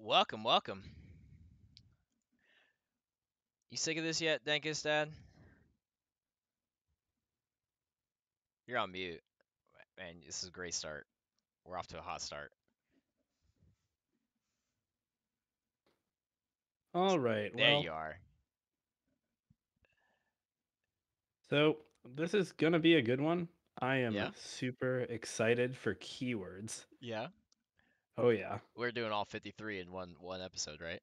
Welcome, welcome. You sick of this yet, Denkis Dad? You're on mute. Man, this is a great start. We're off to a hot start. All right. There Well, you are. so this is going to be a good one. I am Yeah? super excited for keywords. Yeah. Oh yeah. We're doing all 53 in one episode, right?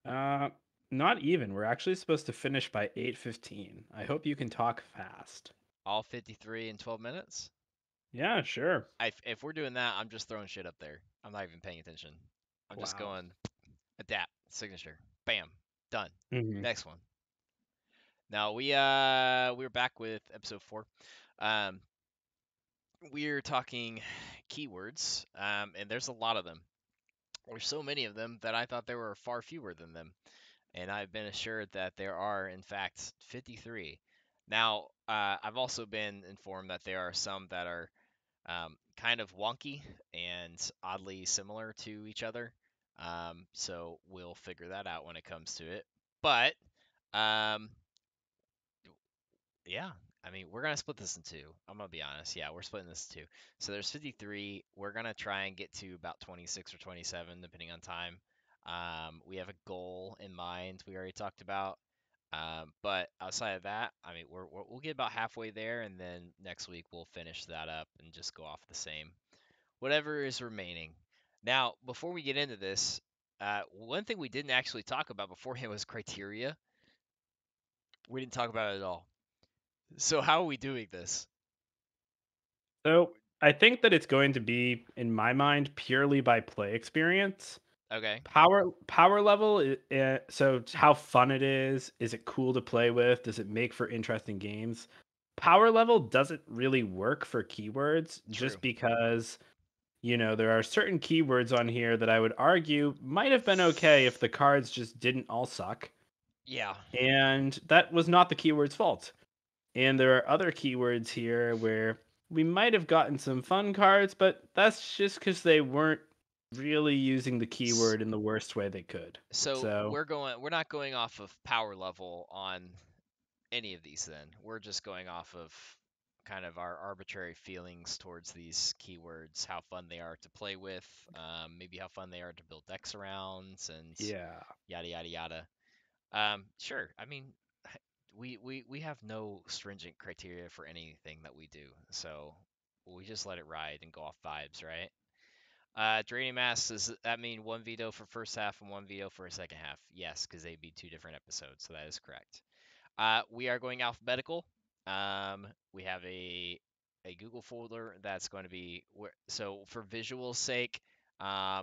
Uh Not even. We're actually supposed to finish by 8:15. I hope you can talk fast. All 53 in 12 minutes? Yeah, sure. If we're doing that, I'm just throwing shit up there. I'm not even paying attention. I'm just Wow. going adapt, signature, bam, done. Mhm. Next one. Now we're back with episode 4. Um we're talking keywords, and there's a lot of them. There's so many of them that I thought there were far fewer than them, and I've been assured that there are, in fact, 53. Now, I've also been informed that there are some that are kind of wonky and oddly similar to each other. So we'll figure that out when it comes to it. But um, yeah, I mean, we're gonna split this in two. I'm gonna be honest. Yeah, we're splitting this in two. So there's 53. We're gonna try and get to about 26 or 27, depending on time. We have a goal in mind. We already talked about. But outside of that, I mean, we'll get about halfway there, and then next week we'll finish that up and just go off the same, whatever is remaining. Now, before we get into this, one thing we didn't actually talk about beforehand was criteria. We didn't talk about it at all. So how are we doing this? So, I think that it's going to be in my mind purely by play experience. Okay. Power level so it's how fun is it cool to play with, does it make for interesting games? Power level doesn't really work for keywords True. just because there are certain keywords on here that I would argue might have been okay if the cards just didn't all suck, Yeah. and that was not the keyword's fault. And there are other keywords here where we might have gotten some fun cards, but that's just because they weren't really using the S- keyword in the worst way they could. So So, we're not going off of power level on any of these then. We're just going off of kind of our arbitrary feelings towards these keywords, how fun they are to play with, maybe how fun they are to build decks around, and yeah. yada yada yada. Sure. I mean, we have no stringent criteria for anything that we do, so we just let it ride and go off vibes, right? Draining Mass, does that mean one veto for first half and one veto for a second half? Yes, because they'd be two different episodes, so that is correct. We are going alphabetical. We have a Google folder that's going to be so for visual sake.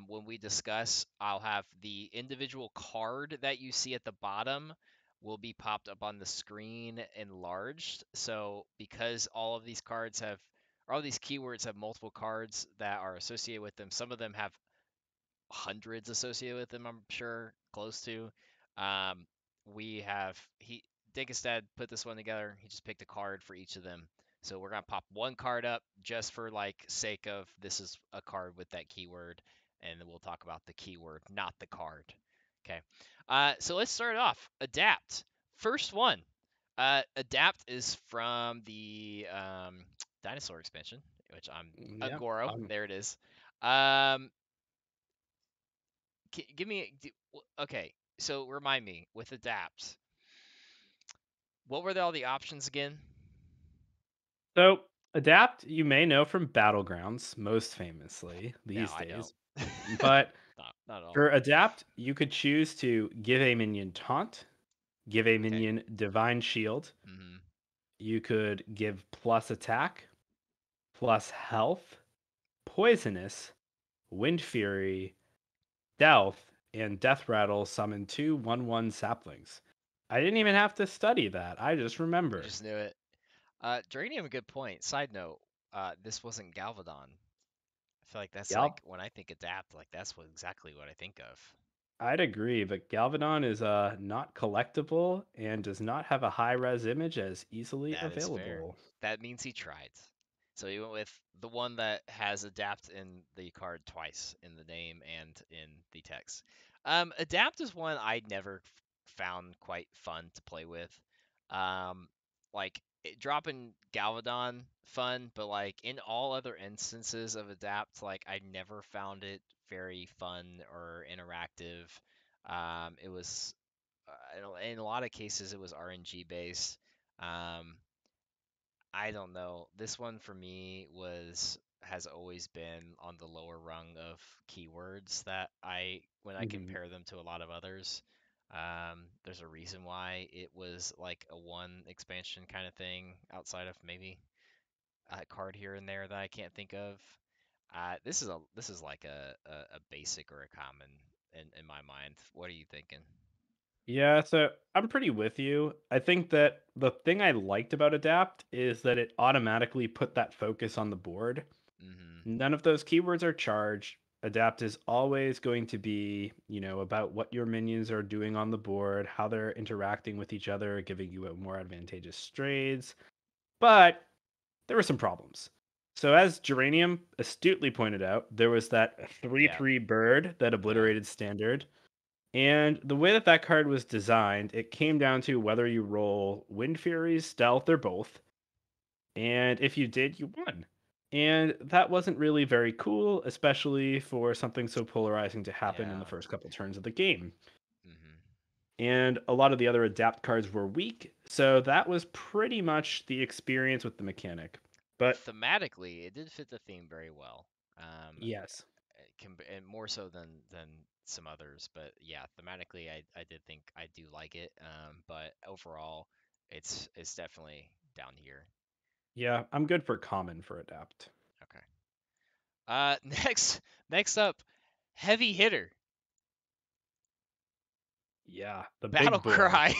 When we discuss, I'll have the individual card that you see at the bottom will be popped up on the screen enlarged. So because all of these cards have, or all these keywords have multiple cards that are associated with them, some of them have hundreds associated with them, I'm sure, close to. Um, we have he Dinkestad put this one together. He just picked a card for each of them. So we're gonna pop one card up just for like sake of this is a card with that keyword, and then we'll talk about the keyword, not the card. Okay. So let's start off. Adapt. First one. Adapt is from the dinosaur expansion, which I'm Yeah. Agoro. There it is. Um, give me okay. So remind me with adapt. What were all the options again? So, adapt, you may know from Battlegrounds, most famously No, these I don't. days. But Not at all. for adapt, you could choose to give a minion taunt, give a Okay. minion divine shield. Mm-hmm. You could give plus attack, plus health, poisonous, wind fury, stealth, and death rattle summon two 1/1 saplings. I didn't even have to study that. I just You remember. just knew it. Dranium, a good point. Side note, this wasn't Galvadon. I feel like that's Yep. like when I think adapt, like that's exactly what I think of. I'd agree, but Galvadon is not collectible and does not have a high res image as easily That is fair. available. That means he tried. So he went with the one that has adapt in the card twice in the name and in the text. Adapt is one I never found quite fun to play with. Like dropping Galvadon fun, but like in all other instances of adapt, like I never found it very fun or interactive. It was in a lot of cases it was RNG based. Um, I don't know. This one for me was has always been on the lower rung of keywords that when I Mhm. compare them to a lot of others. There's a reason why it was like a one expansion kind of thing outside of maybe a card here and there that I can't think of. This is like a basic or a common in my mind. What are you thinking? Yeah, so I'm pretty with you. I think that the thing I liked about Adapt is that it automatically put that focus on the board. Mm-hmm. None of those keywords are charged. Adapt is always going to be, about what your minions are doing on the board, how they're interacting with each other, giving you a more advantageous trades. But there were some problems. So, as Geranium astutely pointed out, there was that 3 Yeah. 3 bird that Yeah. obliterated standard. And the way that that card was designed, it came down to whether you roll Wind Furies, Stealth, or both. And if you did, you won. And that wasn't really very cool, especially for something so polarizing to happen in the Yeah. first couple turns of the game. Mm-hmm. And a lot of the other adapt cards were weak, so that was pretty much the experience with the mechanic. But Thematically, it did fit the theme very well. yes, And more so than some others. But yeah, thematically, I did think I do like it. But overall, it's definitely down here. yeah, I'm good for common for adapt. Okay. Next up, heavy hitter, Yeah, the battle big boy. cry,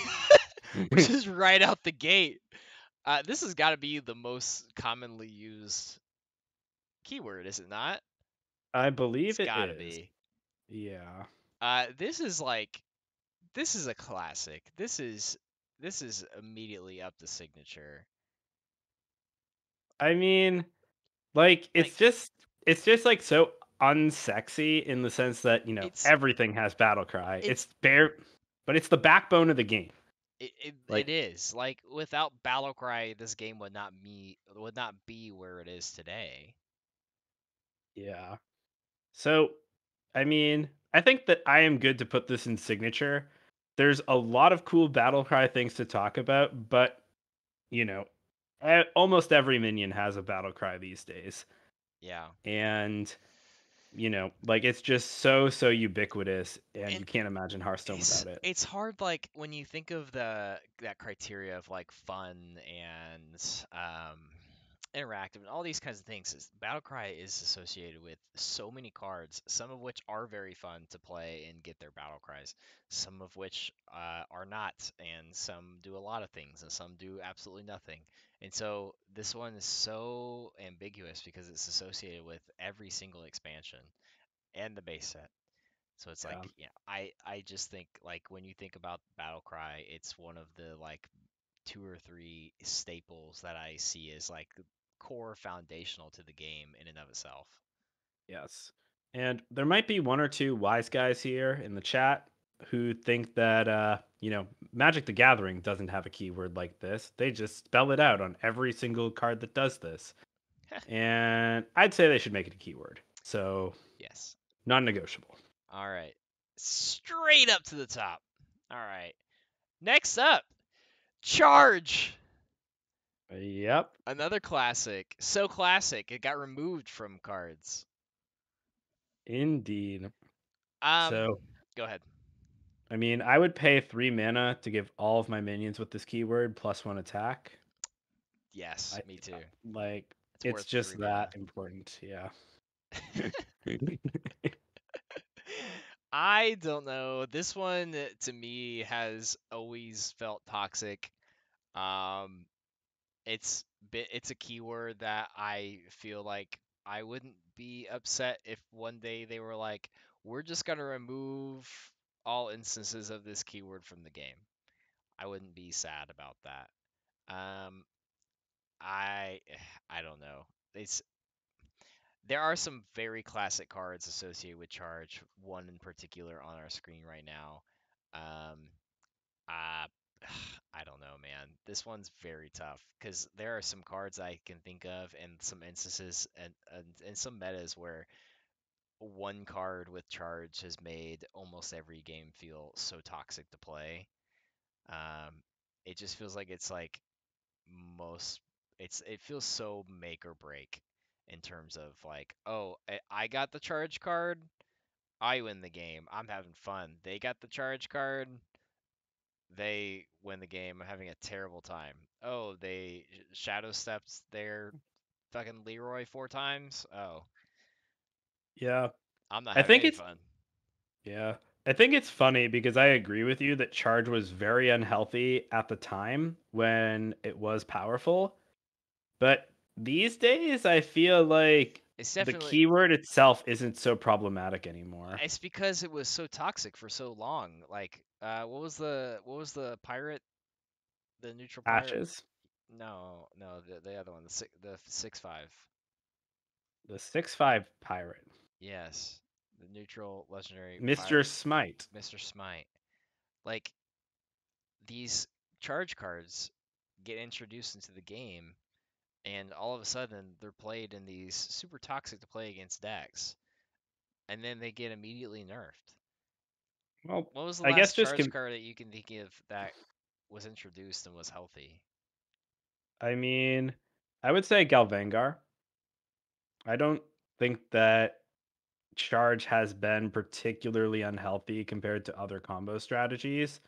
which is right out the gate. This has got to be the most commonly used keyword, is it not? I It's believe it got to is. be. Yeah. This is like this is a classic. This is immediately up the signature. I mean, like Like it's just like so unsexy in the sense that, it's everything has battle cry. It's it's bare but it's the backbone of the game. it Like, is like without Battlecry, this game would not be where it is today. yeah. So, I mean, I think that I am good to put this in signature. There's a lot of cool battle cry things to talk about, but, you know, almost every minion has a battle cry these days. Yeah, And, like it's just so ubiquitous and and you can't imagine Hearthstone without it. it's hard like when you think of the that criteria of like fun and interactive and all these kinds of things. Battlecry is associated with so many cards, some of which are very fun to play and get their battle cries, some of which are not, and some do a lot of things, and some do absolutely nothing. And so this one is so ambiguous because it's associated with every single expansion and the base set. So it's like, Yeah. I just think like when you think about Battlecry, it's one of the like two or three staples that I see as like core foundational to the game in and of itself. Yes. And there might be one or two wise guys here in the chat who think that Magic the Gathering doesn't have a keyword like this. They just spell it out on every single card that does this. And I'd say they should make it a keyword. So, Yes. non-negotiable. All right. Straight up to the top. All right. Next up, Charge. Yep, Another classic. So classic, it got removed from cards. indeed. Um, So, Go ahead. I mean, I would pay 3 mana to give all of my minions with this keyword plus 1 attack. Yes, I me too. like It's it's worth just 3 mana. that important. Yeah. I don't know. This one to me has always felt toxic. Um, it's a keyword that I feel like I wouldn't be upset if one day they were like, we're just gonna remove all instances of this keyword from the game. I wouldn't be sad about that. Um, I I don't know. it's there are some very classic cards associated with charge. One in particular on our screen right now. Um, uh, I don't know, man. This one's very tough because there are some cards I can think of and some instances and some metas where one card with charge has made almost every game feel so toxic to play. Um, it just feels like it's like most it feels so make or break in terms of like, oh, I got the charge card, I win the game. I'm having fun. They got the charge card, they win the game. I'm having a terrible time. Oh, they shadow steps their fucking Leroy 4 times. Oh, Yeah. I'm not I having think any it's fun. yeah. I think it's funny because I agree with you that charge was very unhealthy at the time when it was powerful. But these days, I feel like It's the definitely keyword itself isn't so problematic anymore. it's because it was so toxic for so long. Like, what was the pirate, the neutral pirate? Ashes, No, no, the other one, the 6/5. the 6/5 pirate, Yes, the neutral legendary Mr. pirate, Smite. Mr. Smite. Like these charge cards get introduced into the game, and all of a sudden they're played in these super toxic to play against decks, and then they get immediately nerfed. Well, What was the I guess last just charge card that you can think of that was introduced and was healthy? I mean, I would say Galvangar. I don't think that charge has been particularly unhealthy compared to other combo strategies.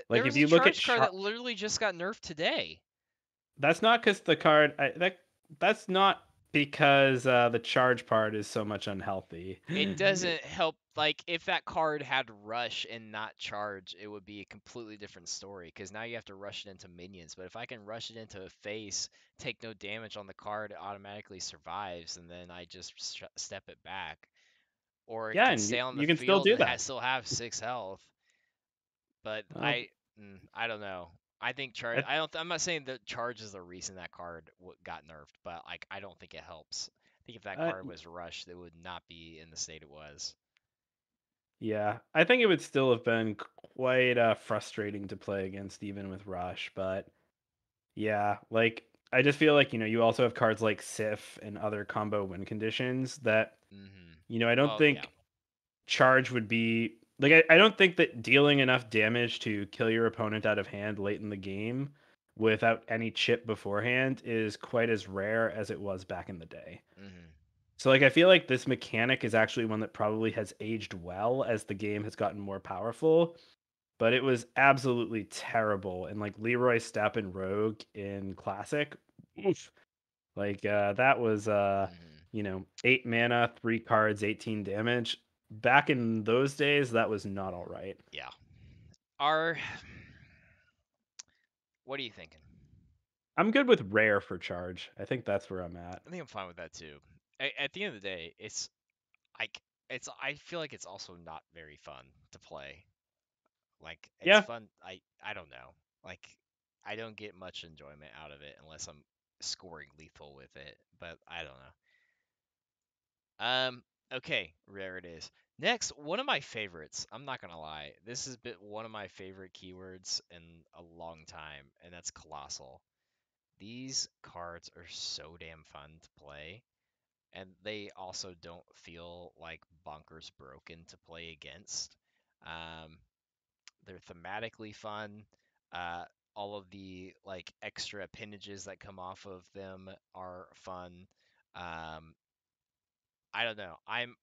There Like if was a you look at charge card that literally just got nerfed today. that's not because the card that's not because the charge part is so much unhealthy. It doesn't help. Like, if that card had rush and not charge, it would be a completely different story. Because now you have to rush it into minions. But if I can rush it into a face, take no damage on the card, it automatically survives, and then I just step it back. Or it Yeah, can and stay on the you can still field do and that. still have 6 health. But Well, I don't know. I think charge. I, I don't. I'm not saying that charge is the reason that card got nerfed, but like I don't think it helps. I think if that uh, card was rushed, it would not be in the state it was. yeah, I think it would still have been quite frustrating to play against even with Rush, but yeah, like I just feel like you also have cards like Sif and other combo win conditions that Hmm. I don't Well, yeah. think charge would be like I don't think that dealing enough damage to kill your opponent out of hand late in the game without any chip beforehand is quite as rare as it was back in the day. Hmm. So like I feel like this mechanic is actually one that probably has aged well as the game has gotten more powerful, but it was absolutely terrible. And like Leroy Step and Rogue in Classic, oof, like that was Hmm. 8 mana, 3 cards, 18 damage. Back in those days, that was not all right. Yeah. Are what are you thinking? I'm good with rare for charge. I think that's where I'm at. I think I'm fine with that too. At the end of the day, it's like it's. I feel like it's also not very fun to play. Like it's Yeah, fun. I don't know. Like I don't get much enjoyment out of it unless I'm scoring lethal with it. But I don't know. Okay, there it is. Next, one of my favorites. I'm not gonna lie. This has been one of my favorite keywords in a long time, and that's colossal. These cards are so damn fun to play, and they also don't feel like bonkers broken to play against. Um, they're thematically fun. Uh, all of the like extra appendages that come off of them are fun. Um, I don't know. I'm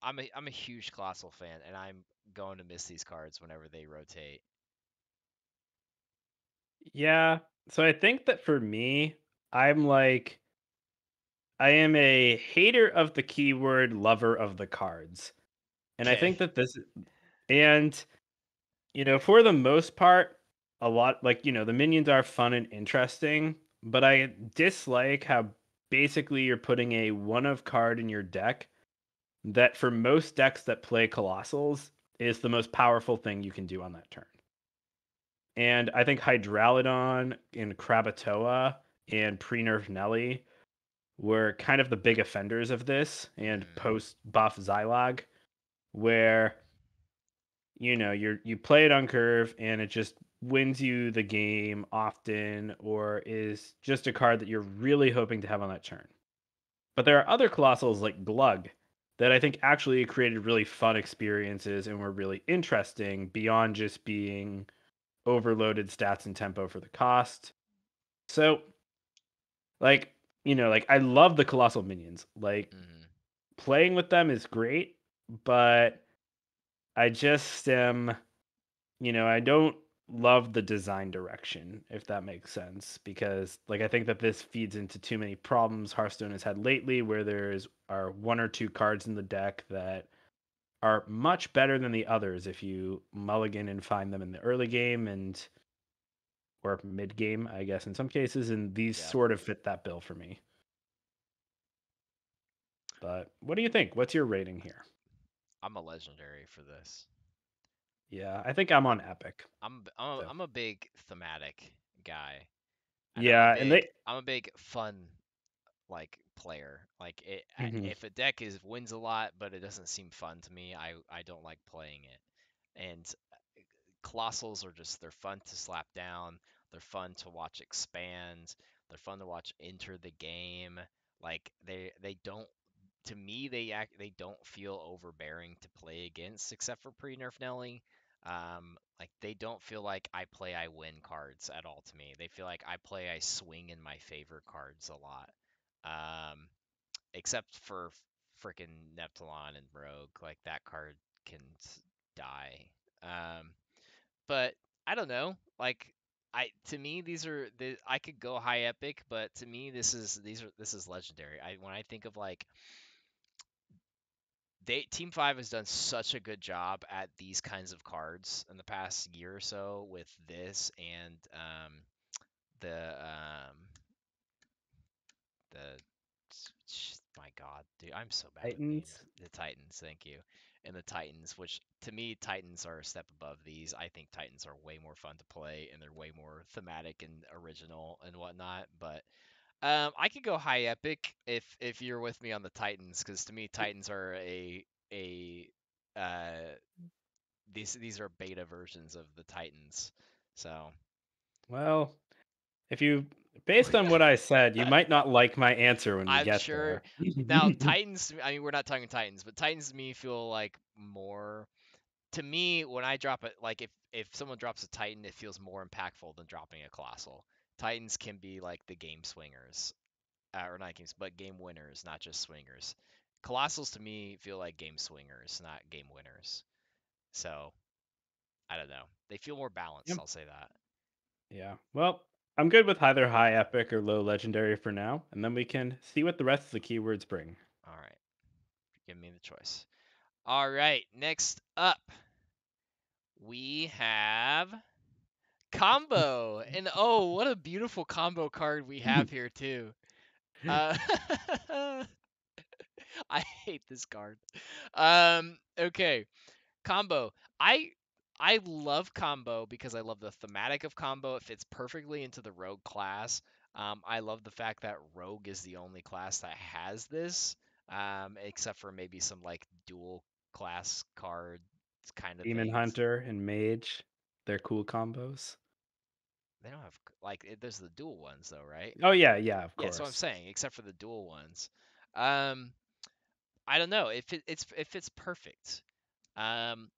a huge Colossal fan, and I'm going to miss these cards whenever they rotate. yeah. So I think that for me, I'm like I am a hater of the keyword, lover of the cards. And I Okay. think that and for the most part, a lot like, the minions are fun and interesting, but I dislike how basically you're putting a one of card in your deck that for most decks that play colossals is the most powerful thing you can do on that turn. And I think Hydralodon and Krakatoa and Pre-Nerf Nelly were kind of the big offenders of this, and Mm, post buff Zilog, where you play it on curve and it just wins you the game often, or is just a card that you're really hoping to have on that turn. But there are other colossals like Glug that I think actually created really fun experiences and were really interesting beyond just being overloaded stats and tempo for the cost. So, like, like I love the colossal minions. Like mm, playing with them is great, but I just am, I don't love the design direction, if that makes sense, because like I think that this feeds into too many problems Hearthstone has had lately, where there's are one or two cards in the deck that are much better than the others if you mulligan and find them in the early game and or mid game, I guess in some cases, and these yeah. sort of fit that bill for me. But what do you think? What's your rating here? I'm a legendary for this. Yeah, I think I'm I, on Epic. So I'm a big thematic guy, and yeah, and they I'm a big fun like player. Like Mhm. if a deck is wins a lot, but it doesn't seem fun to me, I don't like playing it. And colossals are just they're fun to slap down. They're fun to watch expand. They're fun to watch enter the game. Like they don't to me they don't feel overbearing to play against except for pre-nerf Nelly. Like they don't feel like I play I win cards at all to me. They feel like I play I swing in my favor cards a lot. Um, Except for freaking Neptulon and Rogue, like that card can die. But I don't know. Like I to me I could go high epic, but to me this is legendary. I when I think of like Team 5 has done such a good job at these kinds of cards in the past year or so with this and the my god, dude, I'm so bad with names. Titans. The Titans, thank you. And the Titans, which to me Titans are a step above these. I think Titans are way more fun to play and they're way more thematic and original and whatnot. But I could go high epic if you're with me on the Titans, because to me Titans are a uh these are beta versions of the Titans. So Well, if you based on what I said, you might not like my answer when we I'm get sure there. now Titans. I mean, we're not talking Titans, but Titans to me feel like more. To me, when I drop it, like if someone drops a Titan, it feels more impactful than dropping a Colossal. Titans can be like the game swingers, or not games, but game winners, not just swingers. Colossals to me feel like game swingers, not game winners. So I don't know. They feel more balanced. Yep. I'll say that. Yeah. Well, I'm good with either high epic or low legendary for now, and then we can see what the rest of the keywords bring. All right, give me the choice. All right, next up we have combo. And oh, what a beautiful combo card we have here too. Uh I hate this card. Okay, combo. I I love combo because I love the thematic of combo. It fits perfectly into the rogue class. I love the fact that rogue is the only class that has this, except for maybe some like dual class card kind of Demon things. Hunter and Mage, they're cool combos. They don't have like there's the dual ones though, right? Oh yeah, yeah, of Yeah, so I'm course. saying, except for the dual ones. Um, I don't know. It fits perfect. Um,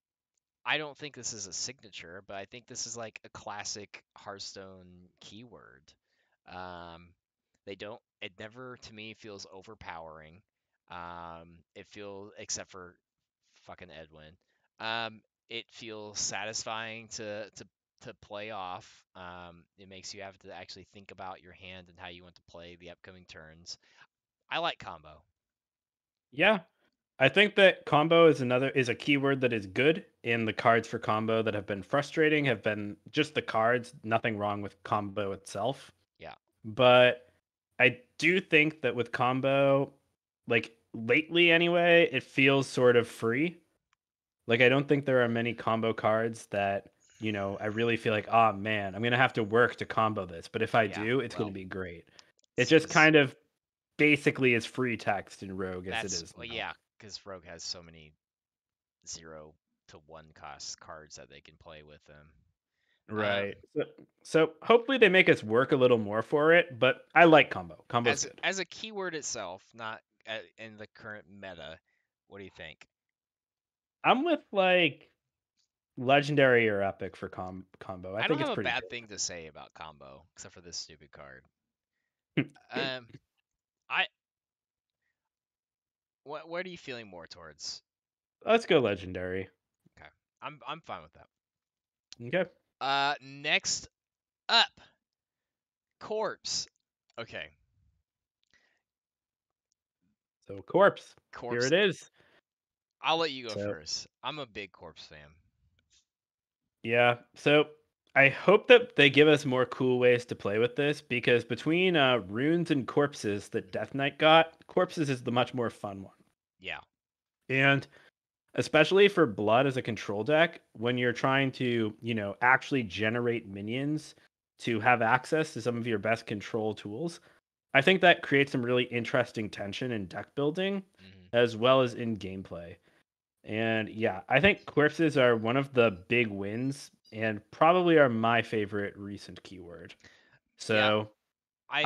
I don't think this is a signature, but I think this is like a classic Hearthstone keyword. Um, they don't. It never to me feels overpowering. It feels except for fucking Edwin. It feels satisfying to play off. It makes you have to actually think about your hand and how you want to play the upcoming turns. I like combo. Yeah, I think that combo is a keyword that is good, and the cards for combo that have been frustrating have been just the cards, nothing wrong with combo itself. Yeah. But I do think that with combo, like lately anyway, it feels sort of free. Like I don't think there are many combo cards that, I really feel like, oh man, I'm gonna have to work to combo this. But if I Yeah. do, it's gonna Well, be great. It this just is kind of basically as free text in Rogue as it That's is well, now. yeah, because Rogue has so many 0 to 1 cost cards that they can play with them. Um, Right. So hopefully they make us work a little more for it, but I like combo. Combo's good. as a keyword itself, not in the current meta, what do you think? I'm with like legendary or epic for combo. I I don't think have it's a pretty bad thing to say about combo, except for this stupid card. good. Um, I what are you feeling more towards? Let's go legendary. Okay, I'm fine with that. Okay. Next up, corpse. Okay, So corpse. Here corpse. it is. I'll let you go So first. I'm a big corpse fan. yeah. So I hope that they give us more cool ways to play with this because between runes and corpses that Mhm. Death Knight got, corpses is the much more fun one. Yeah, And especially for blood as a control deck, when you're trying to, actually generate minions to have access to some of your best control tools, I think that creates some really interesting tension in deck building hmm as well as in gameplay. And yeah, I think corpses are one of the big wins and probably are my favorite recent keyword. yeah. So I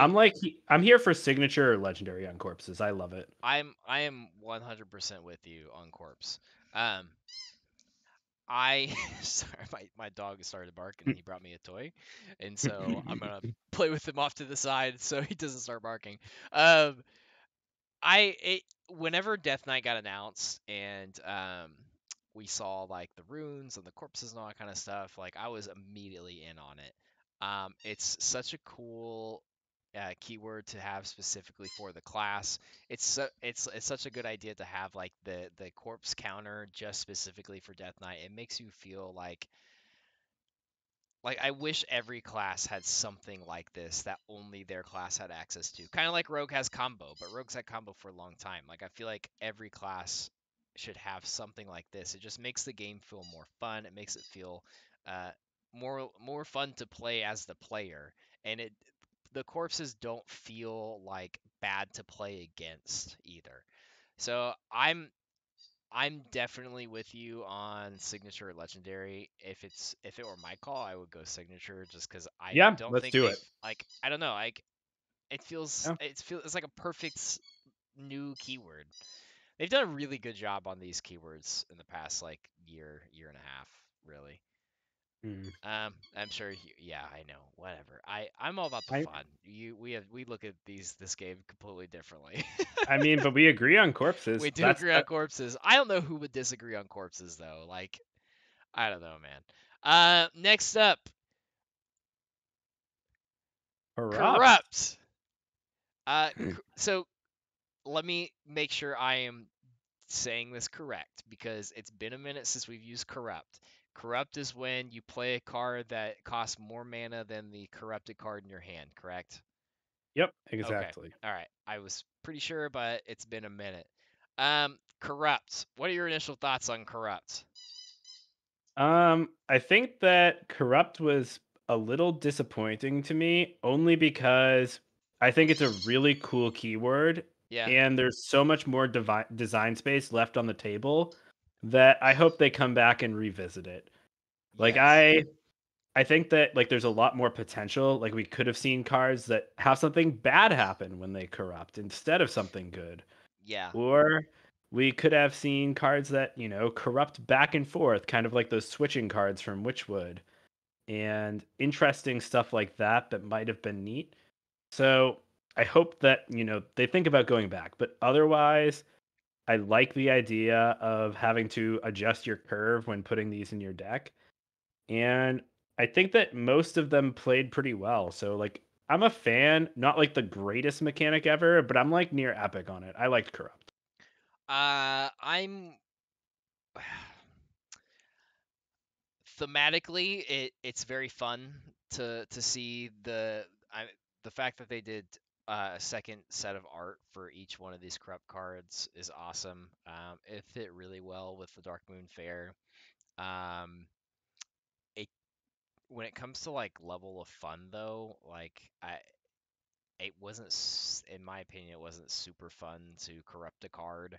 I'm here for signature or legendary on corpses. I love it. I am 100% with you on corpse. Um, I sorry, my dog started barking and he brought me a toy, and so I'm gonna play with him off to the side so he doesn't start barking. Um, whenever Death Knight got announced and we saw like the runes and the corpses and all that kind of stuff, like I was immediately in on it. It's such a cool keyword to have specifically for the class. It's such a good idea to have like the corpse counter just specifically for Death Knight. It makes you feel like I wish every class had something like this that only their class had access to. Kind of like Rogue has combo, but Rogue's had combo for a long time. Like I feel like every class should have something like this. It just makes the game feel more fun. It makes it feel uh, more fun to play as the player, and it the corpses don't feel like bad to play against either. So I'm definitely with you on signature or legendary. If it were my call, I would go signature just because I Yeah, don't let's think do they've it. like I don't know like Yeah. it's like a perfect new keyword. They've done a really good job on these keywords in the past like year and a half really. Mm. I'm sure yeah I know whatever. I'm all about the I fun. We look at this game completely differently. I mean, but we agree on We corpses. do agree on corpses. I don't know who would disagree on corpses though. Like I don't know, man. Next up, Corrupt. corrupt. So let me make sure I am saying this correct because it's been a minute since we've used corrupt. Corrupt is when you play a card that costs more mana than the corrupted card in your hand, correct? Yep, Okay. exactly. All right. I was pretty sure, but it's been a minute. Corrupt. What are your initial thoughts on corrupt? I think that corrupt was a little disappointing to me only because I think it's a really cool keyword Yeah. and there's so much more design space left on the table that I hope they come back and revisit it. Like Yes. I think that like there's a lot more potential. Like we could have seen cards that have something bad happen when they corrupt instead of something good. Yeah. Or we could have seen cards that, corrupt back and forth, kind of like those switching cards from Witchwood, and interesting stuff like that that might have been neat. So I hope that, they think about going back. But otherwise, I like the idea of having to adjust your curve when putting these in your deck. And I think that most of them played pretty well. So, like, I'm a fan, not like the greatest mechanic ever, but I'm like near epic on it. I liked Corrupt. I'm thematically it's very fun to see the fact that they did a second set of art for each one of these corrupt cards is awesome. It fit really well with the Dark Moon Fair. Um, it when it comes to like level of fun though, like it wasn't, in my opinion, it wasn't super fun to corrupt a card.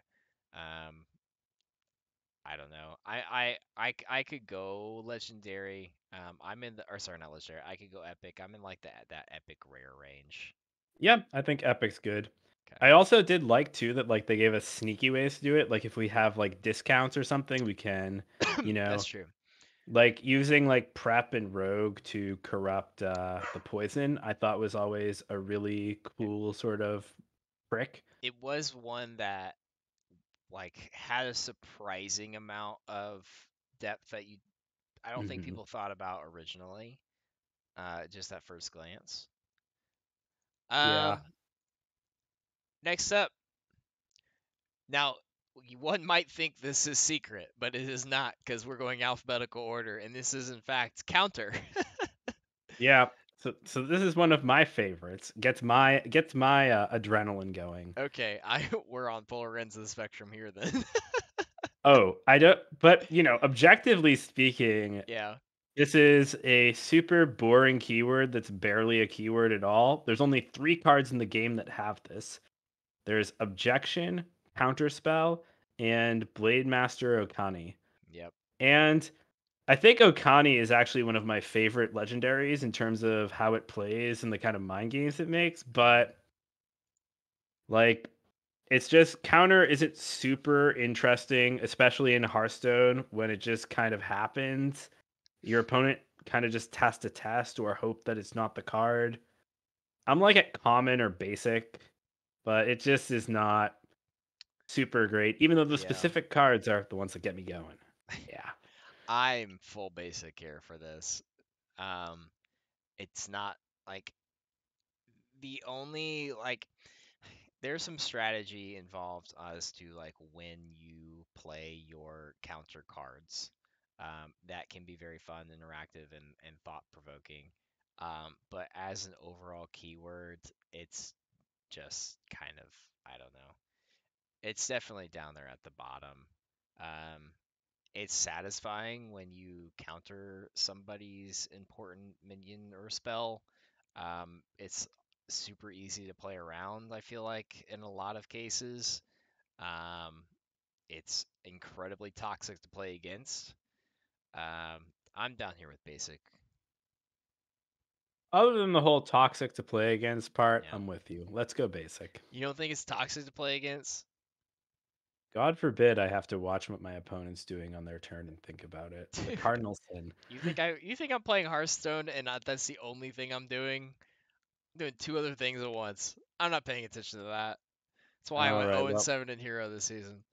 Um, I don't know. I could go legendary. I'm in the, or sorry, not legendary. I could go epic. I'm in like that epic rare range. Yeah, I think Epic's good. Okay. I also did like too that like they gave us sneaky ways to do it. Like if we have like discounts or something, we can, you That's know, true. like using like prep and rogue to corrupt the poison. I thought was always a really cool sort of trick. It was one that like had a surprising amount of depth that you I don't think Mhm. people thought about originally. Just at first glance. Yeah. Um, next up, now one might think this is secret, but it is not because we're going alphabetical order, and this is in fact counter. Yeah. So this is one of my favorites. Gets my adrenaline going. Okay, I we're on polar ends of the spectrum here then. Oh, I don't but objectively speaking, Yeah. this is a super boring keyword that's barely a keyword at all. There's only 3 cards in the game that have this. There's Objection, Counterspell, and Blade Master Okani. Yep. And I think Okani is actually one of my favorite legendaries in terms of how it plays and the kind of mind games it makes, Hmm. but like it's just counter isn't super interesting, especially in Hearthstone when it just kind of happens. Your opponent kind of just has to test or hope that it's not the card. I'm like at common or basic, but it just is not super great, even though the Yeah. specific cards are the ones that get me going. Yeah. I'm full basic here for this. Um, it's not like the only like there's some strategy involved as to like when you play your counter cards. That can be very fun, interactive, and thought provoking. But as an overall keyword, it's just kind of, I don't know. It's definitely down there at the bottom. Um, it's satisfying when you counter somebody's important minion or spell. It's super easy to play around, I feel like, in a lot of cases. Um, it's incredibly toxic to play against. I'm down here with basic. Other than the whole toxic to play against part, Yeah. I'm with you. Let's go basic. You don't think it's toxic to play against? God forbid I have to watch what my opponent's doing on their turn and think about it. The Dude, cardinal sin. you think I'm playing Hearthstone and that's the only thing I'm doing? I'm doing two other things at once. I'm not paying attention to that. That's why I All went right. 0 and Well, 7 in Hero this season.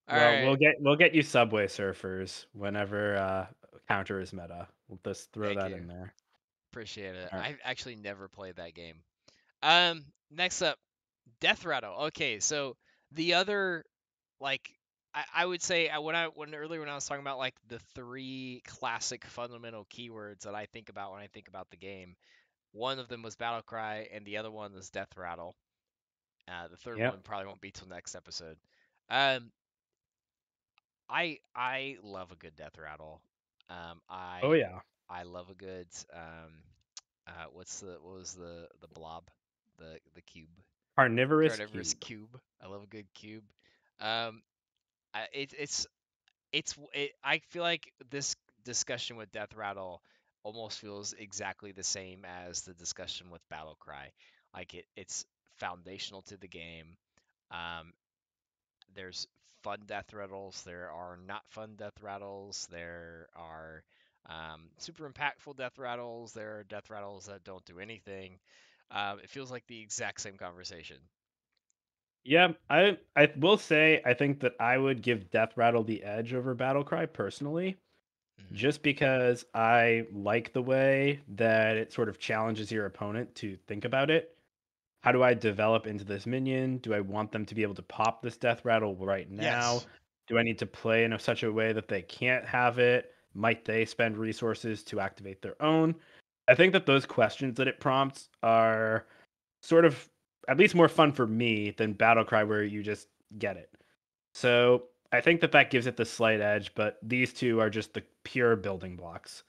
All well, right. we'll get you Subway Surfers whenever counter is meta. We'll just throw Thank that you. in there. Appreciate it. All right. I've actually never played that game. Next up, Death Rattle. Okay, so the other like I would say when earlier when I was talking about like the three classic fundamental keywords that I think about when I think about the game, one of them was Battle Cry and the other one was Death Rattle. The third Yep. one probably won't be till next episode. Um, I love a good Death Rattle. Um, Oh I yeah. I love a good what was the blob, the cube, Carnivorous carnivorous cube. cube. I love a good cube. Um, I feel like this discussion with Death Rattle almost feels exactly the same as the discussion with Battle Cry. Like it's foundational to the game. Um, there's fun death rattles. There are not fun death rattles. There are super impactful death rattles. There are death rattles that don't do anything. It feels like the exact same conversation. Yeah, I will say I think that I would give Death Rattle the edge over Battlecry personally, Hmm. just because I like the way that it sort of challenges your opponent to think about it. How do I develop into this minion? Do I want them to be able to pop this Death Rattle right now? Yes. Do I need to play in such a way that they can't have it? Might they spend resources to activate their own? I think that those questions that it prompts are sort of at least more fun for me than Battlecry, where you just get it. So I think that that gives it the slight edge, but these two are just the pure building blocks.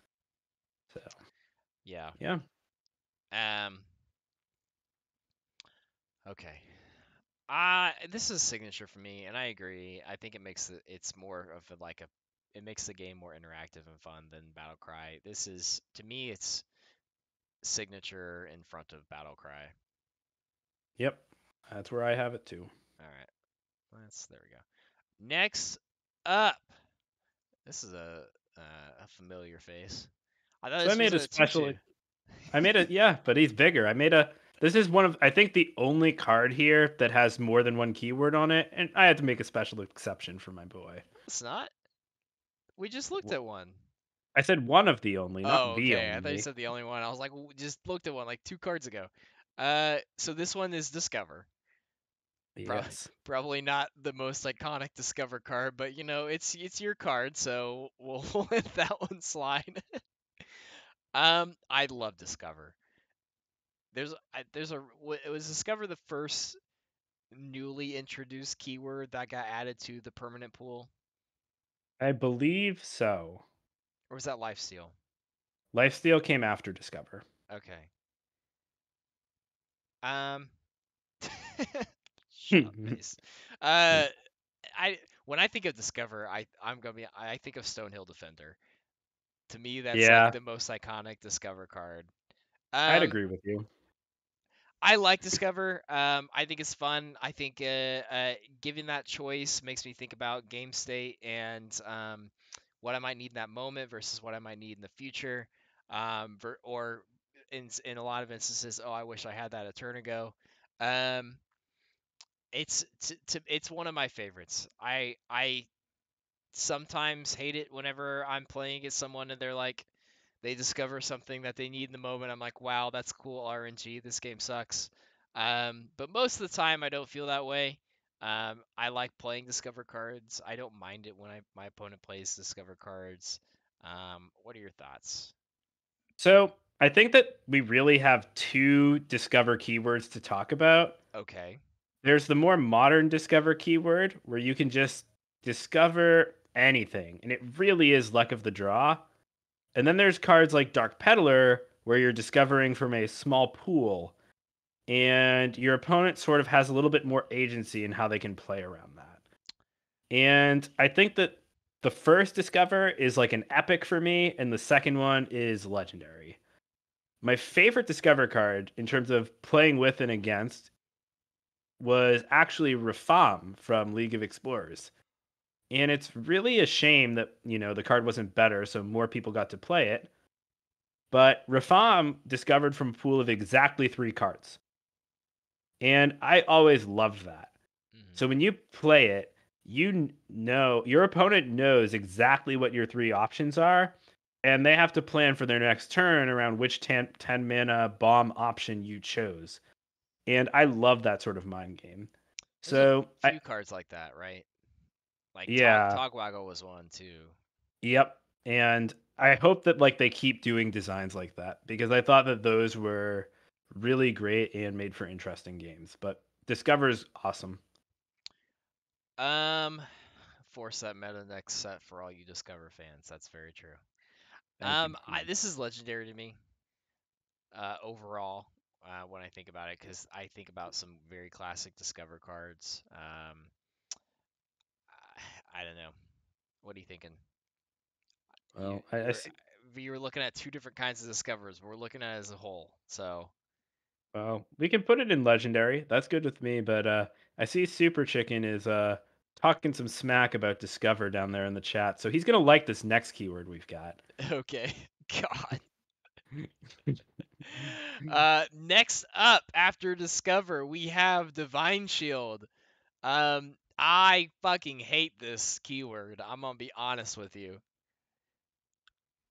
So Yeah. yeah, Um. Okay. This is a signature for me, and I agree. I think it's more of it makes the game more interactive and fun than Battle Cry. This is to me, it's signature in front of Battle Cry. Yep, that's where I have it too. All right, there we go. Next up, this is a familiar face. I thought So I this was made a a special. tutu. I made a yeah, but he's bigger. I made a. This is one of I think the only card here that has more than one keyword on it, and I had to make a special exception for my boy. It's not. We just looked W- at one. I said one of the only, not Oh, the okay. I thought you only. said the only one. I was like, Just looked at one like 2 cards ago." So this one is Discover. Pro- Yes. Probably not the most iconic Discover card, but it's your card, so we'll let that one slide. I love Discover. Was Discover the first newly introduced keyword that got added to the permanent pool, I believe so. or was that Lifesteal? Lifesteal came after Discover. Okay. Um, shut up, face. Uh, I when I think of Discover, I think of Stonehill Defender. To me, that's like Yeah, the most iconic Discover card. I'd Um, agree with you. I like Discover. I think it's fun. I think giving that choice makes me think about game state and what I might need in that moment versus what I might need in the future. Or in a lot of instances, oh, I wish I had that a turn ago. Um, it's one of my favorites. I sometimes hate it whenever I'm playing against someone and they discover something that they need in the moment. I'm like, wow, that's cool RNG. This game sucks. But most of the time, I don't feel that way. I like playing Discover cards. I don't mind it when my opponent plays Discover cards. What are your thoughts? So I think that we really have two Discover keywords to talk about. Okay. There's the more modern Discover keyword where you can just discover anything, and it really is luck of the draw. And then there's cards like Dark Peddler where you're discovering from a small pool, and your opponent sort of has a little bit more agency in how they can play around that. And I think that the first Discover is like an epic for me, and the second one is legendary. My favorite Discover card in terms of playing with and against was actually Rafam from League of Explorers. And it's really a shame that, the card wasn't better, so more people got to play it. But Rafam discovered from a pool of exactly 3 cards. And I always loved that. Hmm. So when you play it, know your opponent knows exactly what your 3 options are, and they have to plan for their next turn around which 10 mana bomb option you chose. And I love that sort of mind game. There's a So I few cards like that, right? Like yeah, Togwaggle was one too. yep. And I hope that like they keep doing designs like that because I thought that those were really great and made for interesting games. But Discover's awesome. Um, Force that meta next set for all you Discover fans. That's very true. Thank you. This is legendary to me. Overall, when I think about it, because I think about some very classic Discover cards. I don't know. What are you thinking? You Well, I you're see. you were looking at two different kinds of Discovers. But we're looking at it as a whole. So Well, we can put it in legendary. That's good with me. But I see Super Chicken is talking some smack about Discover down there in the chat. So he's gonna like this next keyword we've got. okay, God. Next up after Discover, we have Divine Shield. I fucking hate this keyword. I'm gonna be honest with you.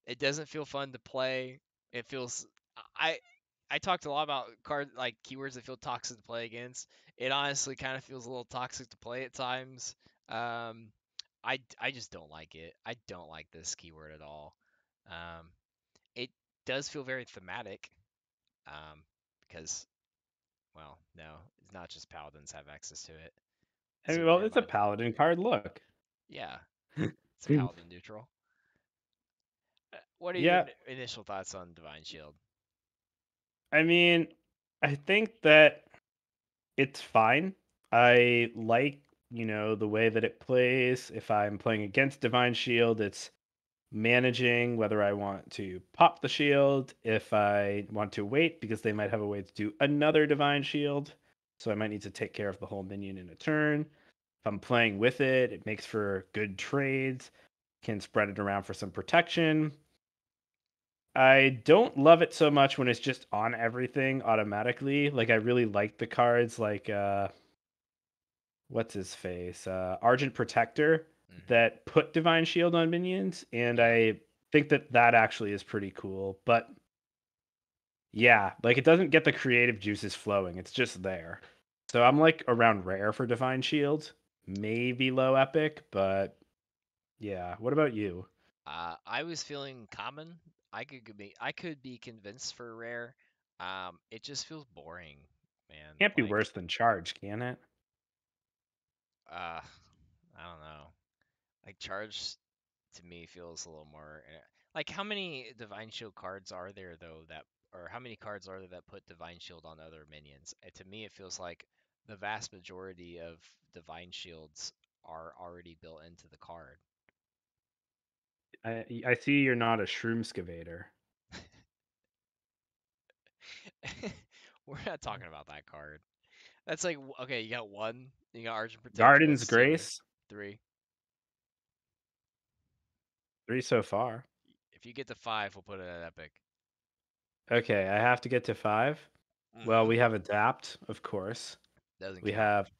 It doesn't feel fun to play. It feels I I talked a lot about keywords that feel toxic to play against. It honestly kind of feels a little toxic to play at times. Um, I just don't like it. I don't like this keyword at all. Um, it does feel very thematic. Because no, it's not just paladins have access to it. I So mean, well, never it's a mind. paladin card. Look. Yeah, it's paladin neutral. What are your Yeah, initial thoughts on Divine Shield? I mean, I think that It's fine. I like, the way that it plays. If I'm playing against Divine Shield, it's managing whether I want to pop the shield, if I want to wait because they might have a way to do another Divine Shield. So I might need to take care of the whole minion in a turn. If I'm playing with it, it makes for good trades, can spread it around for some protection. I don't love it so much when it's just on everything automatically. Like I really like the cards like what's his face? Argent Protector Hmm. that put Divine Shield on minions, and Yeah. I think that that actually is pretty cool. But yeah, like it doesn't get the creative juices flowing. It's just there. So I'm like around rare for Divine Shield, maybe low epic, but yeah. What about you? I was feeling common. I could be convinced for rare. It just feels boring, man. Can't be Like, worse than Charge, can it? uh, I don't know. Like charge to me feels a little more like how many Divine Shield cards are there though that or how many cards are there that put Divine Shield on other minions? To me, it feels like the vast majority of Divine Shields are already built into the card. I see you're not a shroom excavator. We're not talking about that card. That's like okay, you got one, you got Argent Protector. Garden's That's two, Grace, three. 3 so far. If you get to five, we'll put it at epic. Okay, I have to get to 5. Well, Mm-hmm. we have Adapt, of course. Doesn't We count. have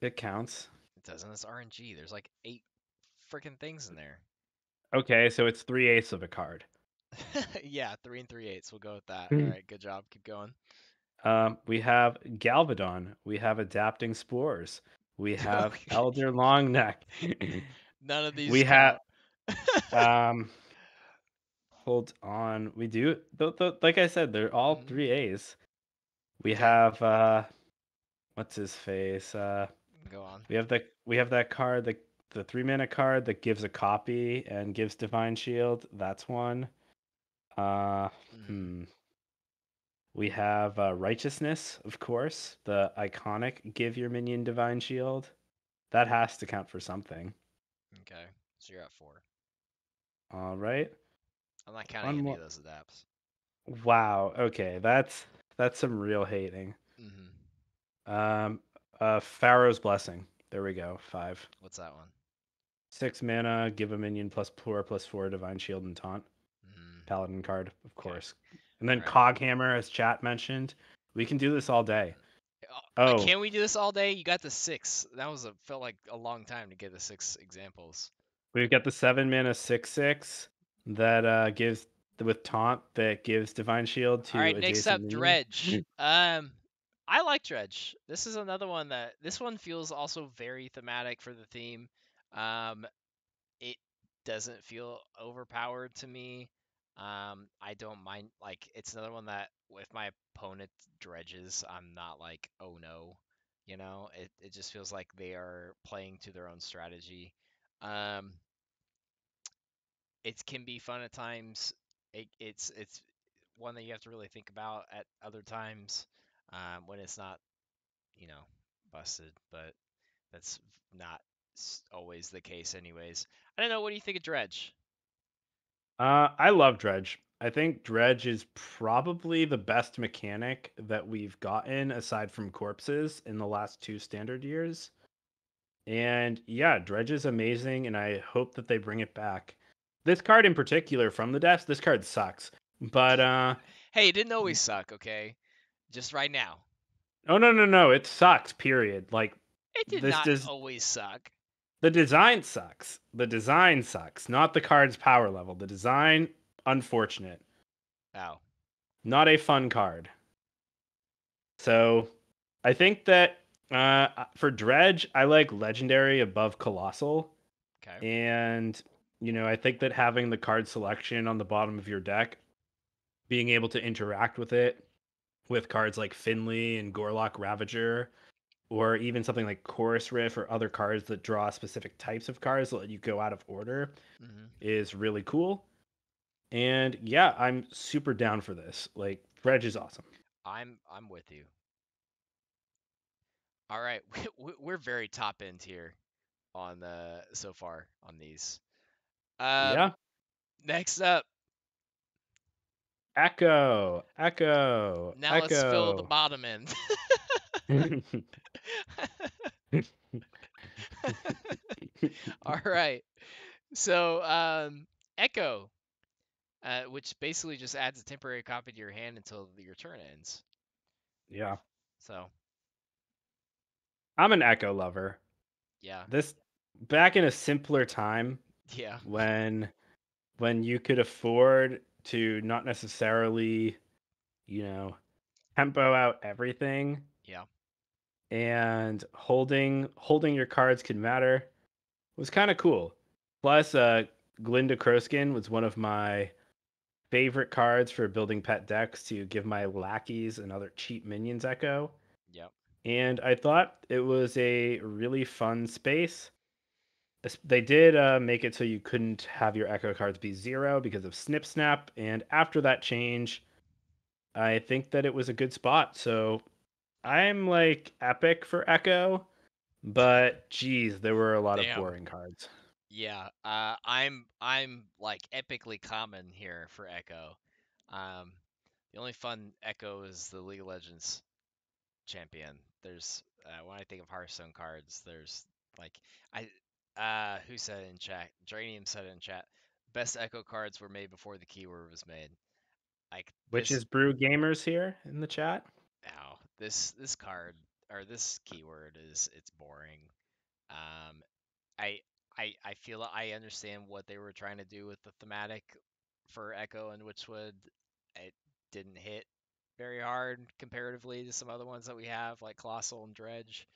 it counts. It doesn't. It's RNG. There's like eight freaking things in there. Okay, so it's 3/8 of a card. Yeah, three and three eighths. We'll go with that. All right, good job. Keep going. We have Galvadon. We have Adapting Spores. We have Okay. Elder Longneck. None of these we have count. um hold on. We do like I said, they're all Hmm. 3As. We Okay, have what's his face? go on. We have that card, the 3-mana card that gives a copy and gives Divine Shield. That's one. Uh Hmm. hmm. We have Righteousness, of course, the iconic give your minion Divine Shield. That has to count for something. Okay, so you're at four. All right. I'm not counting One any more. of those adapts. Wow. Okay, that's some real hating. Hmm. Um, Pharaoh's Blessing. There we go. 5. What's that one? 6 mana. Give a minion +4/+4 Divine Shield and Taunt. Hmm. Paladin card, of Okay, course. And then all right. Coghammer, as chat mentioned. We can do this all day. Oh, Can we do this all day? You got the six. That was a felt like a long time to get the six examples. we've got the 7 mana 6/6 that gives with taunt that gives divine shield All to right, next adjacent up, minion. Dredge. I like Dredge. This is another one that this one feels also very thematic for the theme. Um, it doesn't feel overpowered to me. I don't mind like it's another one that if my opponent dredges, I'm not like, oh no. It just feels like they are playing to their own strategy. Um, it can be fun at times. It's one that you have to really think about at other times when it's not, you know, busted. But that's not always the case, anyways. I don't know. What do you think of Dredge? I love Dredge. I think Dredge is probably the best mechanic that we've gotten aside from corpses in the last 2 standard years. And yeah, Dredge is amazing, and I hope that they bring it back. This card in particular from the desk, this card sucks. But Hey, it didn't always suck, okay? Just right now. oh no, it sucks. Period. Like It did this not does always suck. the design sucks. The design sucks, not the card's power level. The design, unfortunate. Oh, Not a fun card. So I think that for Dredge, I like Legendary above Colossal. okay. And, I think that having the card selection on the bottom of your deck, being able to interact with it with cards like Finley and Gorlock Ravager, or even something like Chorus Riff or other cards that draw specific types of cards that let you go out of order, Hmm. is really cool. And yeah, I'm super down for this. Like, Dredge is awesome. I'm with you. All right, we're very top end here on the so far on these. Um, Yeah. next up, Echo, echo, now let's fill the echo. bottom end. All right. So, Echo, which basically just adds a temporary copy to your hand until your turn ends. Yeah. So, I'm an echo lover. yeah, This back in a simpler time yeah, when you could afford to not necessarily, you know, tempo out everything yeah, and holding your cards could matter was kind of cool. Plus, Glinda Crowskin was one of my favorite cards for building pet decks to give my lackeys and other cheap minions echo. yep, And I thought it was a really fun space. They did make it so you couldn't have your echo cards be zero because of Snip Snap. And after that change, I think that it was a good spot. So I'm like epic for echo, but geez, there were a lot of damn, boring cards. yeah. I'm like epically common here for Echo. Um, the only fun Echo is the League of Legends champion. There's when I think of Hearthstone cards, there's like I who said it in chat? Dranium said it in chat. Best Echo cards were made before the keyword was made. Like Which this is Brew Gamers here in the chat. now, this card or this keyword is it's boring. Um, I I feel I understand what they were trying to do with the thematic for Echo and Witchwood. It didn't hit very hard comparatively to some other ones that we have, like Colossal and Dredge.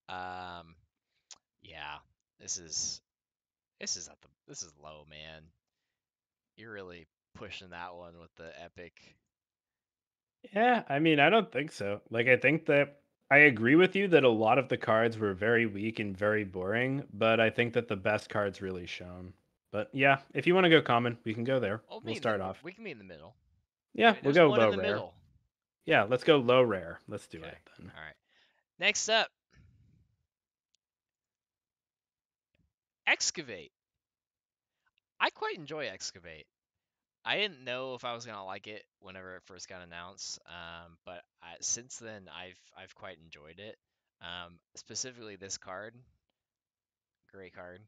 Um, yeah, this is this is low, man. You're really pushing that one with the epic. Yeah, I mean, I don't think so. Like, I think that I agree with you that a lot of the cards were very weak and very boring, but I think that the best cards really shone. But yeah, if you want to go common, we can go there. Oh, We'll start off. we can be in the middle. Yeah, we'll There's go one in low the rare. middle. Yeah, let's go low rare. Let's do Okay, it then. all right. Next up, Excavate. I quite enjoy Excavate. I didn't know if I was gonna like it whenever it first got announced, but since then I've quite enjoyed it. Specifically this card, great card,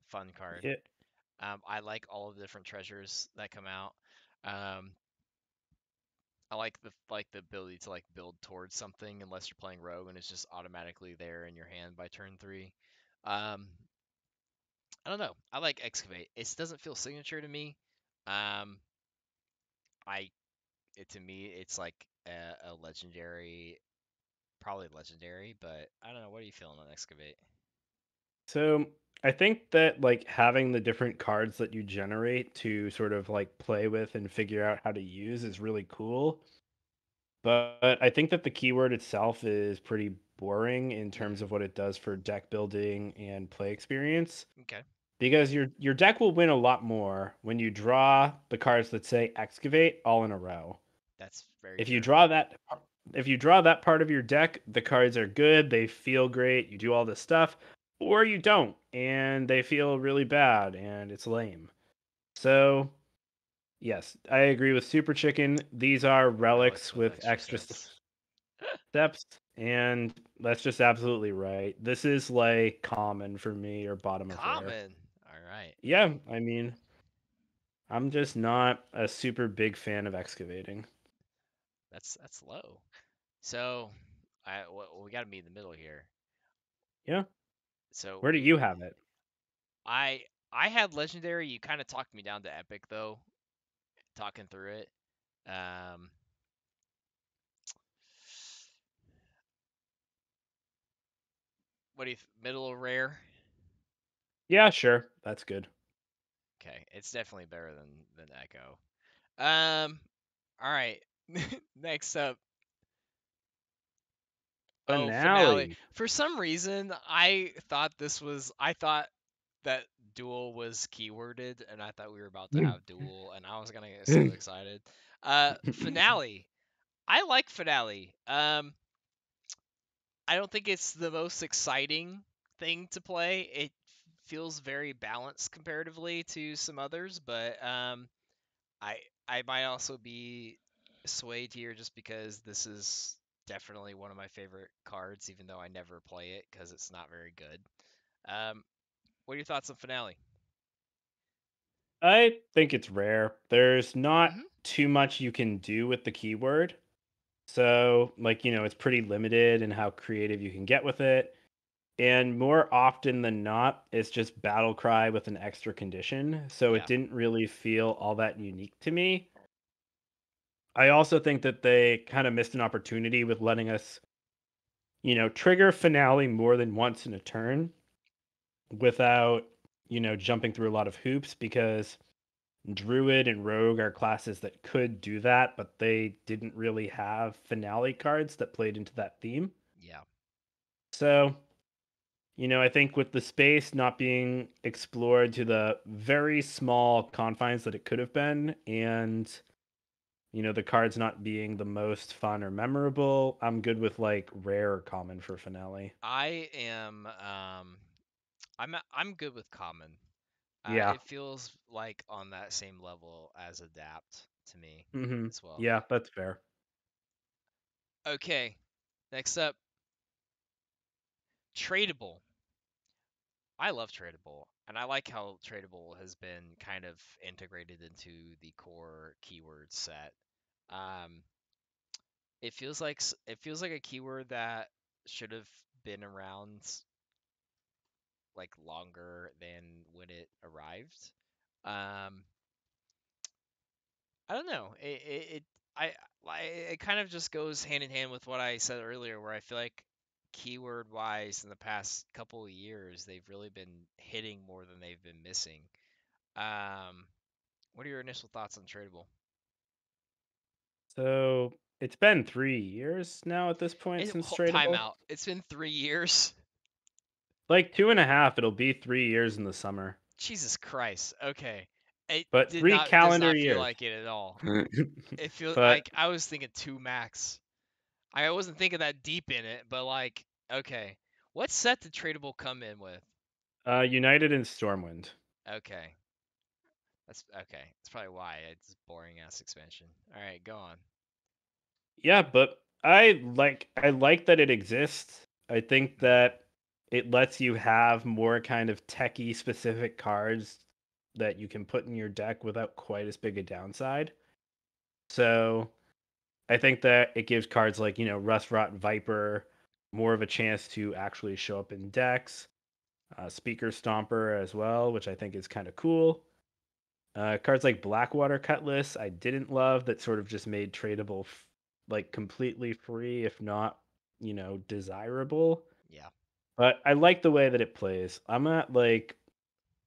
fun card. Yeah. I like all of the different treasures that come out. Um, I like the ability to like build towards something unless you're playing rogue and it's just automatically there in your hand by turn three. Um, I don't know. I like excavate. It doesn't feel signature to me. Um, I to me it's like a legendary, probably legendary, but I don't know. What are you feeling on excavate? So I think that like having the different cards that you generate to sort of like play with and figure out how to use is really cool. But I think that the keyword itself is pretty boring in terms Hmm. of what it does for deck building and play experience. Okay, Because your deck will win a lot more when you draw the cards that say excavate all in a row. that's very If you true. draw that if you draw that part of your deck, the cards are good, they feel great, you do all this stuff, or you don't and they feel really bad and it's lame. So, yes, I agree with Super Chicken. These are Relics relics with with extra extra steps. steps, and that's just absolutely right. This is like common for me or bottom of rare. Common. All right. Yeah, I mean, I'm just not a super big fan of excavating. That's low. So, we got to meet in the middle here. Yeah, So where do you have it? I I had legendary. You kind of talked me down to epic though, talking through it. Um, what do you middle of rare? Yeah, sure, that's good. Okay, it's definitely better than Echo. Um, all right. Next up, oh, finale. Finale. For some reason, I thought that duel was keyworded, and I thought we were about to have duel, and I was gonna get so excited. Finale. I like finale. I don't think it's the most exciting thing to play. It feels very balanced comparatively to some others, but I I might also be swayed here just because this is definitely one of my favorite cards, even though I never play it because it's not very good. Um, what are your thoughts on Finale? I think it's rare. There's not Hmm. too much you can do with the keyword. So, like, it's pretty limited in how creative you can get with it. And more often than not, it's just battle cry with an extra condition. So it Yeah, didn't really feel all that unique to me. I also think that they kind of missed an opportunity with letting us, trigger finale more than once in a turn without, jumping through a lot of hoops because Druid and Rogue are classes that could do that, but they didn't really have finale cards that played into that theme. yeah. So, I think with the space not being explored to the very small confines that it could have been, and, the cards not being the most fun or memorable, I'm good with like rare or common for finale. I am I'm good with Common. Yeah. It feels like on that same level as Adapt to me Hmm. as well. Yeah, that's fair. Okay, next up, Tradable. I love Tradable, and I like how Tradable has been kind of integrated into the core keyword set. Um, it feels like a keyword that should have been around like longer than when it arrived. Um, I don't know. I it kind of just goes hand in hand with what I said earlier, where I feel like keyword wise in the past couple of years they've really been hitting more than they've been missing. Um, what are your initial thoughts on tradable? So it's been 3 years now at this point since tradable. Timeout. It's been 3 years. Like 2.5, it'll be 3 years in the summer, Jesus Christ. Okay. It but did three not does calendar not feel years. like it at all. It feels But like I was thinking two max. I wasn't thinking that deep in it, but like, okay. What set did tradable come in with? United and Stormwind. Okay. That's okay. That's probably why it's boring ass expansion. All right, go on. Yeah, but I like that it exists. I think Hmm. that it lets you have more kind of techie specific cards that you can put in your deck without quite as big a downside. So I think that it gives cards like, Rust Rot Viper more of a chance to actually show up in decks. Speaker Stomper as well, which I think is kind of cool. Cards like Blackwater Cutlass, I didn't love that sort of just made tradable like completely free, if not, desirable. Yeah. But I like the way that it plays. I'm at like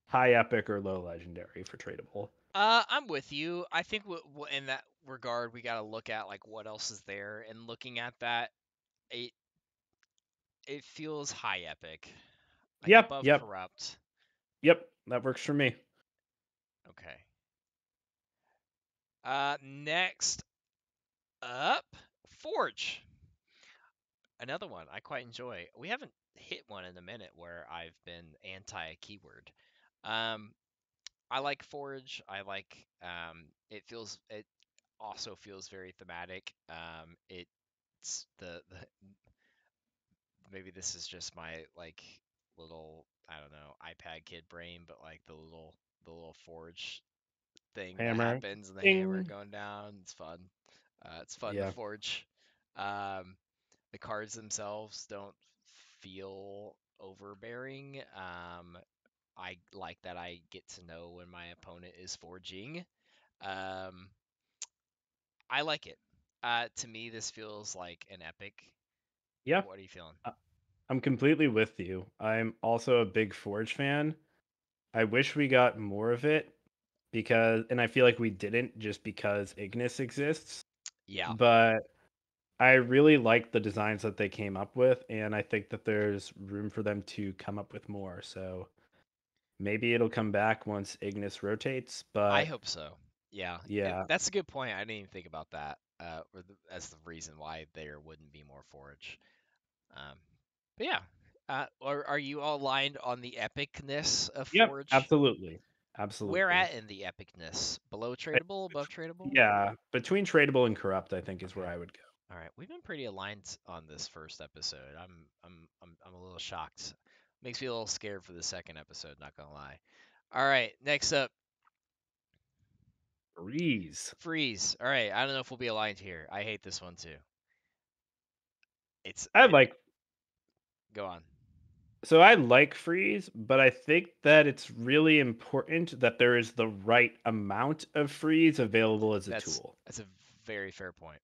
high epic or low legendary for tradable. I'm with you. I think in that regard, we got to look at like what else is there, and looking at that, it it feels high epic, like Yep, above yep, corrupt. yep. That works for me. Okay. Next up, Forge. Another one I quite enjoy. We haven't hit one in a minute where I've been anti keyword. Um, I like Forge. I like it also feels very thematic. It's the maybe this is just my like little I don't know iPad kid brain, but like the little Forge thing that Hammer. happens and the hammer Ding. going down. It's fun. It's fun to Yeah. forge. Um, the cards themselves don't feel overbearing. I like that I get to know when my opponent is forging. Um, I like it. To me, this feels like an epic. Yeah. What are you feeling? uh, I'm completely with you. I'm also a big Forge fan. I wish we got more of it and I feel like we didn't just because Ignis exists. Yeah, But I really like the designs that they came up with, and I think that there's room for them to come up with more. So maybe it'll come back once Ignis rotates. I But hope so. Yeah, yeah, that's a good point. I didn't even think about that. As the reason why there wouldn't be more forge. Um, but yeah, are you all aligned on the epicness of Yep, Forge? absolutely. Where Absolutely. at in the epicness? Below I, tradable, above tradable? yeah, between tradable and corrupt, I think is where Okay. I would go. All right, we've been pretty aligned on this first episode. I'm a little shocked. Makes me a little scared for the second episode, not gonna lie. All right, next up, Freeze. freeze. All right, I don't know if we'll be aligned here. I hate this one too. It's I like go on. So I like freeze, but I think that it's really important that there is the right amount of freeze available as a tool. That's a very fair point.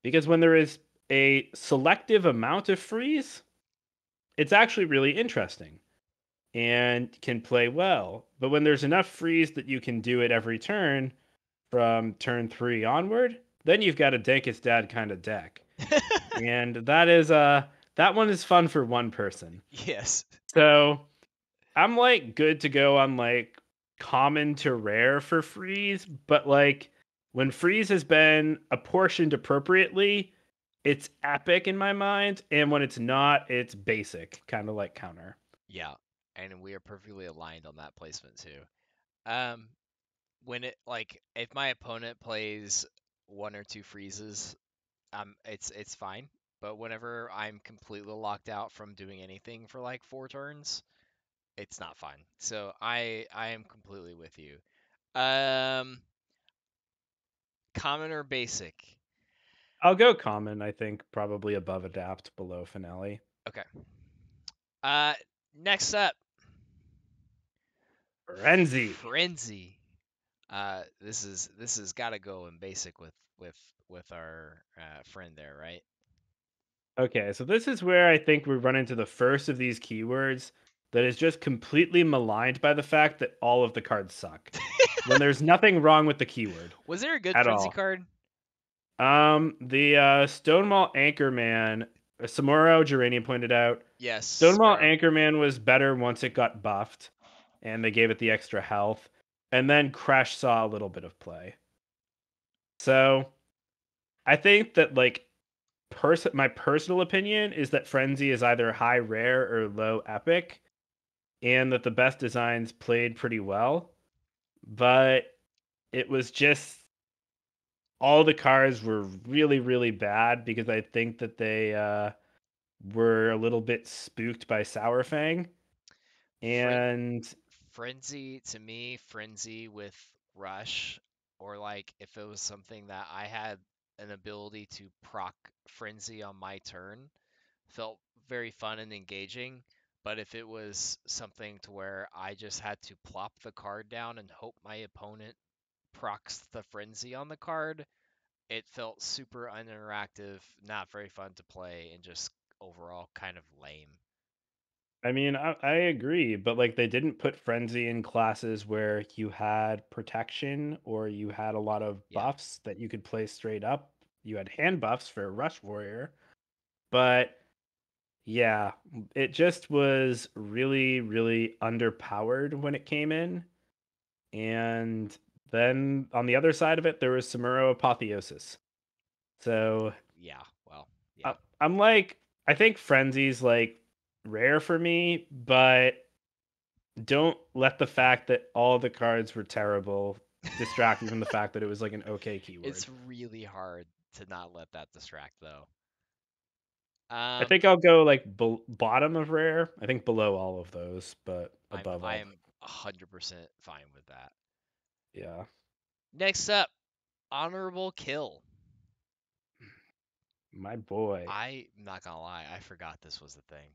Because when there is a selective amount of freeze, it's actually really interesting and can play well. But when there's enough freeze that you can do it every turn from turn 3 onward, then you've got a Dankest Dad kind of deck. And that one is fun for one person. Yes. So I'm like good to go on like common to rare for freeze, but like when freeze has been apportioned appropriately, it's epic in my mind, and when it's not, it's basic, kind of like counter. Yeah, and we are perfectly aligned on that placement too. Um, when it like if my opponent plays one or two freezes, it's fine. But whenever I'm completely locked out from doing anything for like 4 turns, it's not fine. So I am completely with you. Um, common or basic? I'll go common, I think, probably above adapt, below finale. Okay. Uh, next up, Frenzy. frenzy. This is got to go in basic with our friend there, right? Okay, so this is where I think we run into the first of these keywords that is just completely maligned by the fact that all of the cards suck. When there's nothing wrong with the keyword Was there a good at frenzy all. card? The Stonewall Anchorman, Samuro Geranium pointed out, Yes, Stonewall Samuro. Anchorman was better once it got buffed, and they gave it the extra health, and then Crash saw a little bit of play. So I think that like my personal opinion is that Frenzy is either high rare or low epic, and that the best designs played pretty well, but it was just all the cards were really really bad because I think that they were a little bit spooked by Sourfang. Fren And Frenzy to me, Frenzy with Rush, or like if it was something that I had an ability to proc Frenzy on my turn, felt very fun and engaging. But if it was something to where I just had to plop the card down and hope my opponent procs the Frenzy on the card, it felt super uninteractive, not very fun to play, and just overall kind of lame. I mean, I agree, but like they didn't put Frenzy in classes where you had protection or you had a lot of Yeah. buffs that you could play straight up. You had hand buffs for Rush Warrior, but yeah, it just was really, really underpowered when it came in. And then on the other side of it, there was Samuro Apotheosis. So Yeah. Well, I, yeah. I'm like, I think Frenzy's like rare for me, but don't let the fact that all the cards were terrible distract you from the fact that it was like an okay keyword. It's really hard to not let that distract though. I Um, think I'll go like bottom of rare. I think below all of those, but I'm above all. I'm 100% fine with that. Yeah, Next up, honorable kill. my boy. I'm not gonna lie, I forgot this was a thing.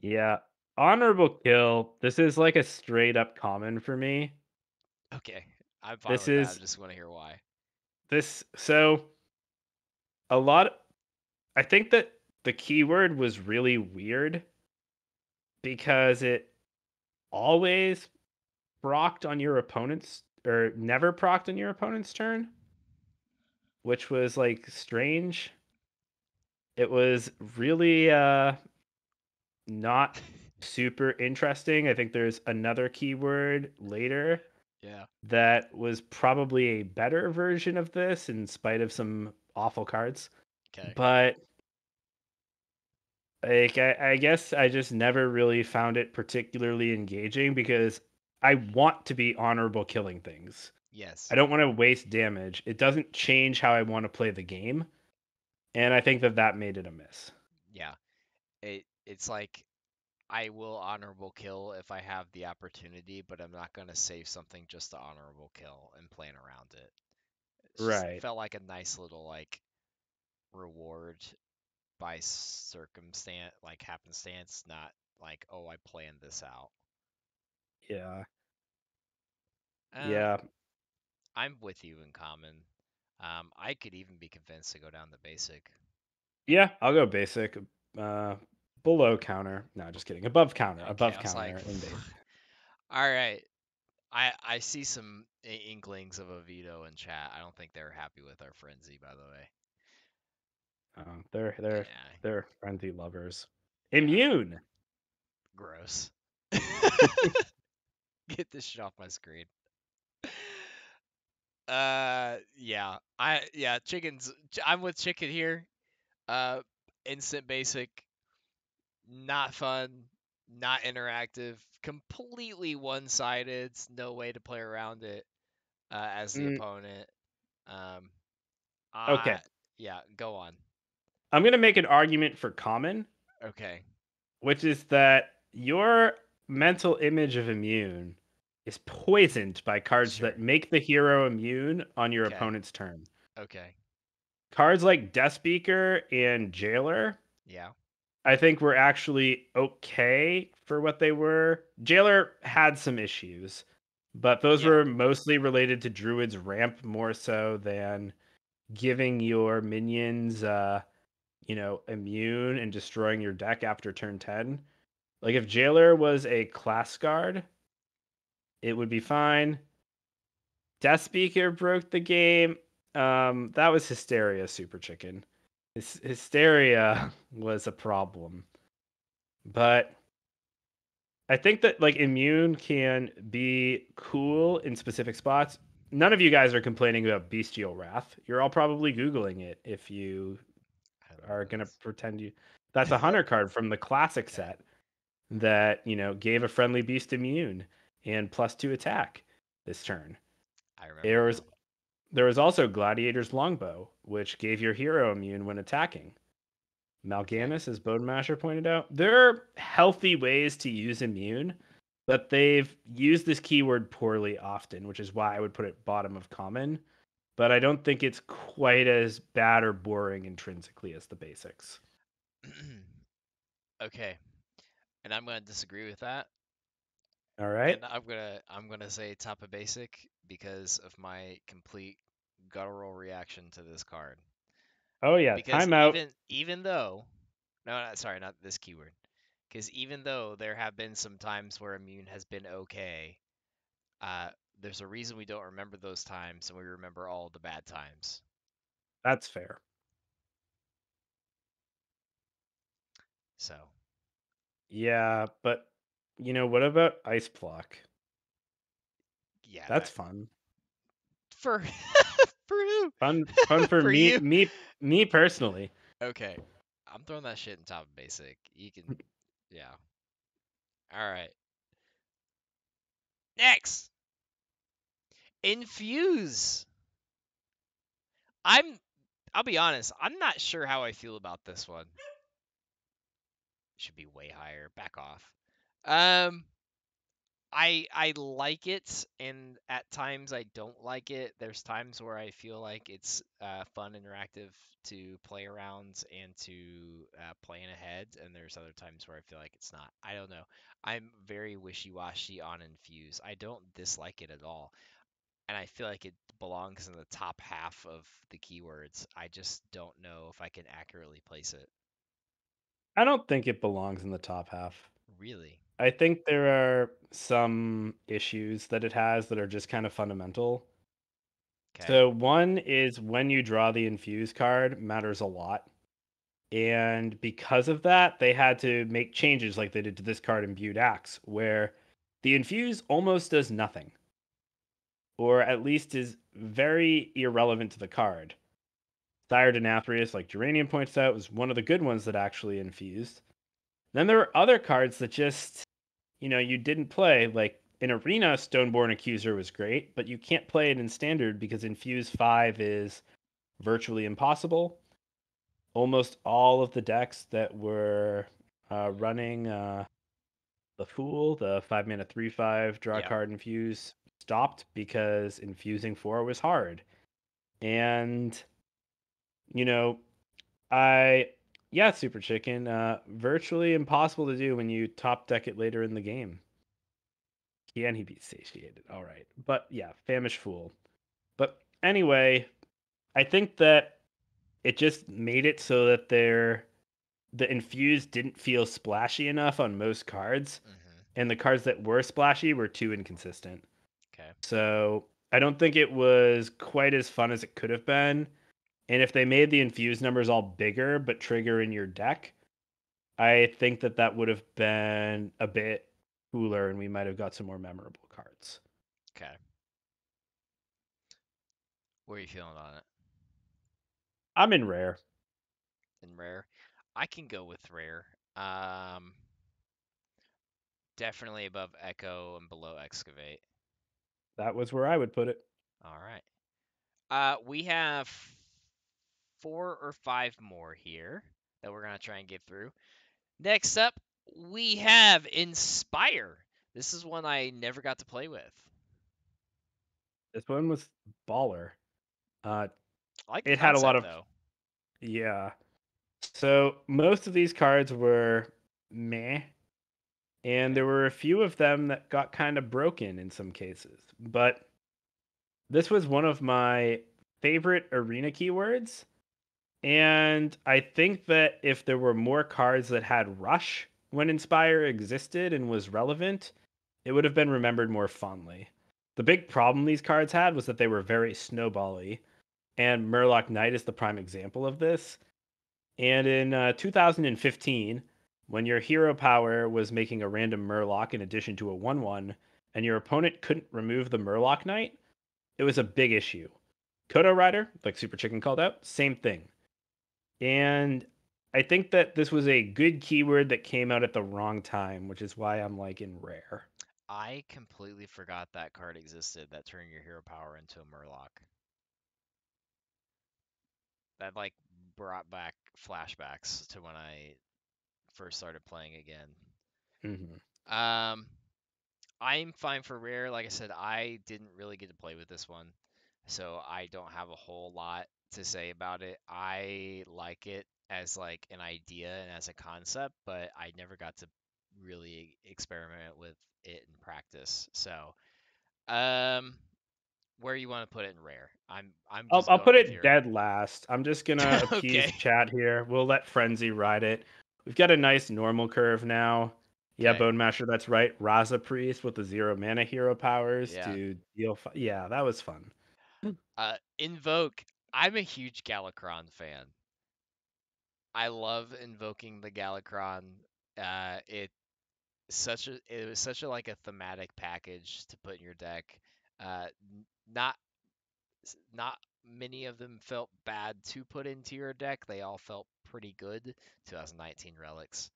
Yeah, honorable kill. This is like a straight up common for me. Okay, I'm fine This with that. I is just want to hear why. this so a lot. I think that the keyword was really weird because it always procced on your opponent's or never procced on your opponent's turn, which was like strange. It was really not super interesting. I think there's another keyword later Yeah. that was probably a better version of this in spite of some awful cards. Okay. But Like, I guess I just never really found it particularly engaging because I want to be honorable killing things. I Yes. don't want to waste damage. It doesn't change how I want to play the game, and I think that that made it a miss. Yeah. It's like I will honorable kill if I have the opportunity, but I'm not gonna save something just to honorable kill and plan around it. It Right. felt like a nice little like reward by circumstance, like happenstance, not like, oh, I planned this out. Yeah. Um, Yeah. I'm with you in common. I could even be convinced to go down the basic. Yeah, I'll go basic. Uh Below counter. No, just kidding. Above counter. Okay, Above I was like, counter in base. all right. I see some inklings of a veto in chat. I don't think they were happy with our frenzy, by the way. They're they're Yeah, they're frenzy lovers. yeah, Immune. gross. Get this shit off my screen. Yeah, chickens. I'm with chicken here. Uh, instant basic, not fun, not interactive, completely one-sided. No way to play around it as the Mm, opponent. Um, okay. I yeah, go on. I'm gonna make an argument for common, Okay, which is that your mental image of immune is poisoned by cards that sure. make the hero immune on your Okay, opponent's turn. okay, Cards like Death Speaker and Jailer, yeah, I think were actually okay for what they were. Jailer had some issues, but those yeah. were mostly related to Druid's ramp more so than giving your minions immune and destroying your deck after turn 10. Like if Jailer was a class guard, it would be fine. Death Speaker broke the game. That was Hysteria Super Chicken. Hysteria was a problem. But I think that like immune can be cool in specific spots. None of you guys are complaining about Bestial Wrath. You're all probably Googling it if you I don't know are what gonna that pretend you that's a hunter card from the classic is. Okay, set that, gave a friendly beast immune and +2 attack this turn. I remember There was now. there was also Gladiator's Longbow, which gave your hero immune when attacking. Okay. Mal'Ganis, as Bone Masher pointed out, there are healthy ways to use immune, but they've used this keyword poorly often, which is why I would put it bottom of common. But I don't think it's quite as bad or boring intrinsically as the basics. Okay, and I'm gonna disagree with that, All right. and I'm gonna say top of basic because of my complete guttural reaction to this card. Oh yeah, Because timeout. even though no, sorry, not this keyword. Because even though there have been some times where immune has been okay, uh, there's a reason we don't remember those times, and we remember all the bad times. That's fair. So Yeah, but what about Ice Block? yeah, That's that fun. for for who? Fun for For me you? me personally. Okay. I'm throwing that shit in top of basic. You can, yeah. All right. Next, infuse. I'm. I'll be honest. I'm not sure how I feel about this one. Should be way higher. Back off. Um. I like it, and at times I don't like it. There's times where I feel like it's fun, interactive to play around and to plan ahead, and there's other times where I feel like it's not. I don't know. I'm very wishy-washy on Infuse. I don't dislike it at all, and I feel like it belongs in the top half of the keywords. I just don't know if I can accurately place it. I don't think it belongs in the top half. Really? I think there are some issues that it has that are just kind of fundamental. Okay. So one is when you draw the infuse card matters a lot. And because of that, they had to make changes like they did to this card in Imbued Axe, where the infuse almost does nothing, or at least is very irrelevant to the card. Sire Denathrius, like Geranium points out, was one of the good ones that actually infused. Then there were other cards that just, you didn't play. Like in Arena, Stoneborn Accuser was great, but you can't play it in Standard because Infuse 5 is virtually impossible. Almost all of the decks that were running the Fool, the 5 mana 3/5 draw Yep. card infuse, stopped because infusing 4 was hard. And, you know, I, yeah, Super Chicken, virtually impossible to do when you top deck it later in the game. Can he be satiated? All right. But yeah, Famish Fool. But anyway, I think that it just made it so that the infuse didn't feel splashy enough on most cards, Hmm. and the cards that were splashy were too inconsistent. Okay. So I don't think it was quite as fun as it could have been. And if they made the infuse numbers all bigger but trigger in your deck, I think that that would have been a bit cooler, and we might have got some more memorable cards. Okay. Where are you feeling on it? I'm in rare. In rare, I can go with rare. Um, Definitely above echo and below excavate. That was where I would put it. All right. We have four or five more here that we're gonna try and get through. Next up, we have Inspire. This is one I never got to play with. This one was baller. Uh, I like the it had a lot concept of, though. yeah. So most of these cards were meh, and Okay. there were a few of them that got kind of broken in some cases. But this was one of my favorite arena keywords. And I think that if there were more cards that had Rush when Inspire existed and was relevant, it would have been remembered more fondly. The big problem these cards had was that they were very snowbally, and Murloc Knight is the prime example of this. And in 2015, when your hero power was making a random Murloc in addition to a 1/1, and your opponent couldn't remove the Murloc Knight, it was a big issue. Kodo Rider, like Super Chicken called out, same thing. And I think that this was a good keyword that came out at the wrong time, which is why I'm like in rare. I completely forgot that card existed that turned your hero power into a Murloc. That like brought back flashbacks to when I first started playing again. Hmm. Um, I'm fine for rare. Like I said, I didn't really get to play with this one, so I don't have a whole lot to say about it. I like it as like an idea and as a concept, but I never got to really experiment with it in practice. So, um, where you want to put it in rare? I'm I'll, just I'll put going with it your. dead last. I'm just gonna appease Okay. chat here. We'll let Frenzy ride it. We've got a nice normal curve now. Yeah, Okay. Bone Masher, that's right. Raza Priest with the 0 mana hero powers Yeah. to deal. Yeah, that was fun. Invoke. I'm a huge Galakron fan. I love invoking the Galakron. It it was such a like a thematic package to put in your deck. Not not many of them felt bad to put into your deck. They all felt pretty good. 2019 relics.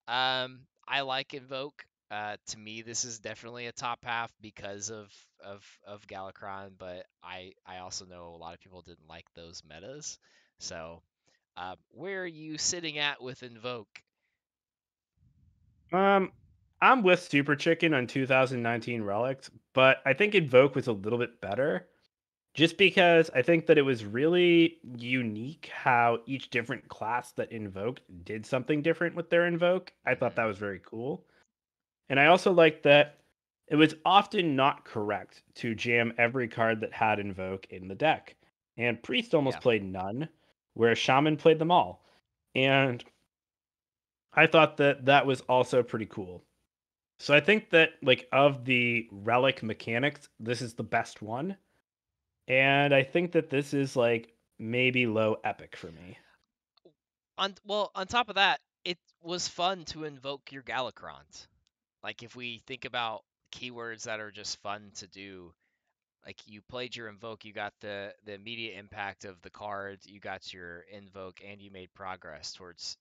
I like invoke. To me, this is definitely a top half because of Galakron, but I also know a lot of people didn't like those metas. So, where are you sitting at with invoke? Um, I'm with Super Chicken on 2019 Relics, but I think Invoke was a little bit better. Just because I think that it was really unique how each different class that invoked did something different with their invoke. I thought Hmm. that was very cool. And I also liked that it was often not correct to jam every card that had invoke in the deck. And Priest almost Yeah. played none, where Shaman played them all. And I thought that that was also pretty cool. So I think that like of the relic mechanics, this is the best one. And I think that this is like maybe low epic for me. On top of that, it was fun to invoke your Galakrons. Like if we think about keywords that are just fun to do, like you played your invoke, you got the immediate impact of the card, you got your invoke, and you made progress towards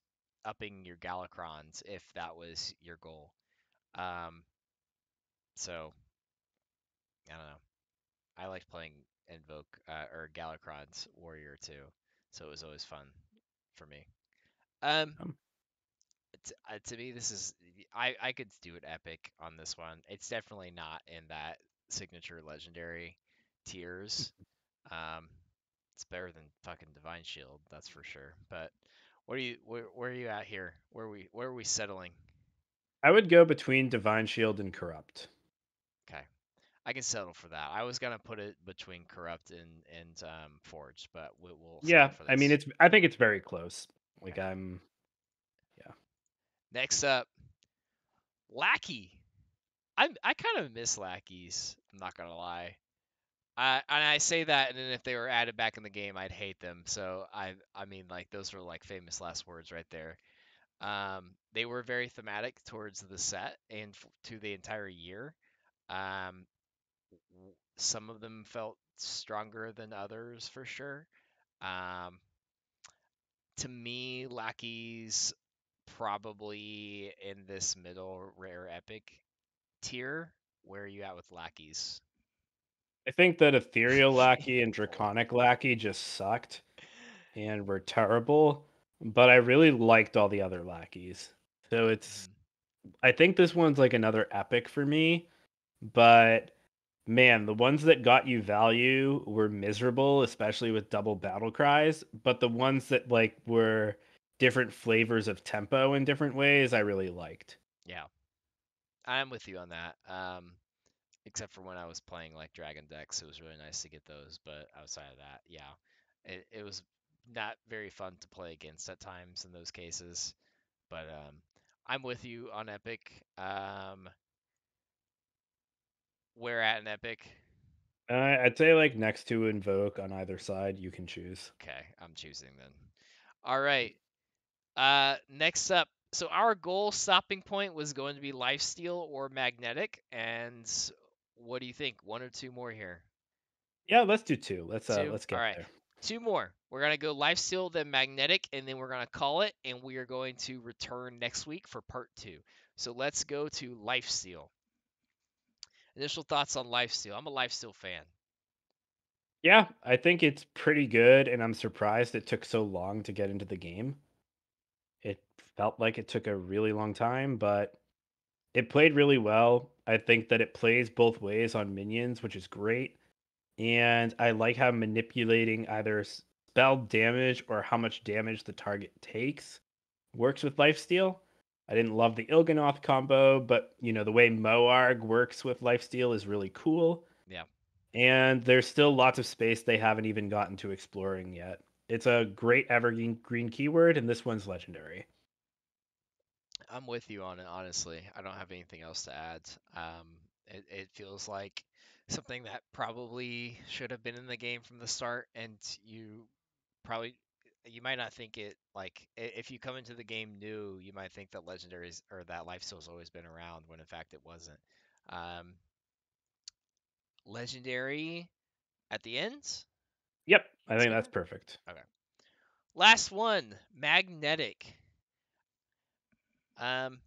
upping your Galacrons if that was your goal. Um, so I don't know. I liked playing Invoke or Galacron's Warrior too, so it was always fun for me. Um, Um, to me, this is I could do it epic on this one. It's definitely not in that signature legendary tiers. Um, it's better than fucking Divine Shield, that's for sure. But where are you at here? Where are we settling? I would go between Divine Shield and Corrupt. Okay. I can settle for that. I was gonna put it between Corrupt and Forge, but we'll settle Yeah, for I mean this. it's. I think it's very close. Like Okay. I'm. Yeah. Next up, Lackey. I kind of miss lackeys. I'm not gonna lie. And I say that, and then if they were added back in the game, I'd hate them. So I mean, like those were like famous last words right there. They were very thematic towards the set and to the entire year. Um, some of them felt stronger than others for sure. Um, to me, lackeys probably in this middle rare epic tier. Where are you at with lackeys? I think that Ethereal Lackey and Painful. Draconic Lackey just sucked and were terrible, but I really liked all the other lackeys. So it's. Mhm. I think this one's like another epic for me, but man, the ones that got you value were miserable, especially with double battle cries. But the ones that like were different flavors of tempo in different ways, I really liked. Yeah, I'm with you on that. Except for when I was playing like Dragon decks, it was really nice to get those. But outside of that, yeah, it was not very fun to play against at times in those cases. But I'm with you on Epic. Where at an Epic? I'd say like next to Invoke on either side, you can choose. Okay, I'm choosing then. All right. Next up. So our goal stopping point was going to be lifesteal or magnetic, and what do you think? One or two more here? Yeah, let's do two. Two? Let's All get right. there. Two more. We're going to go lifesteal, then magnetic, and then we're going to call it, and we are going to return next week for part two. So let's go to lifesteal. Initial thoughts on lifesteal. I'm a lifesteal fan. Yeah, I think it's pretty good, and I'm surprised it took so long to get into the game. It felt like it took a really long time, but it played really well. I think that it plays both ways on minions, which is great. And I like how manipulating either spell damage or how much damage the target takes works with lifesteal. I didn't love the Il'gynoth combo, but the way Moarg works with lifesteal is really cool. Yeah, And there's still lots of space they haven't even gotten to exploring yet. It's a great evergreen green keyword, and this one's legendary. I'm with you on it, honestly. I don't have anything else to add. It feels like something that probably should have been in the game from the start, and probably you might not think it like if you come into the game new, you might think that legendaries or that lifesteal's always been around when in fact it wasn't. Um, legendary at the end. Yep, I Let's think go that's there. perfect. Okay. Last one, magnetic. Um,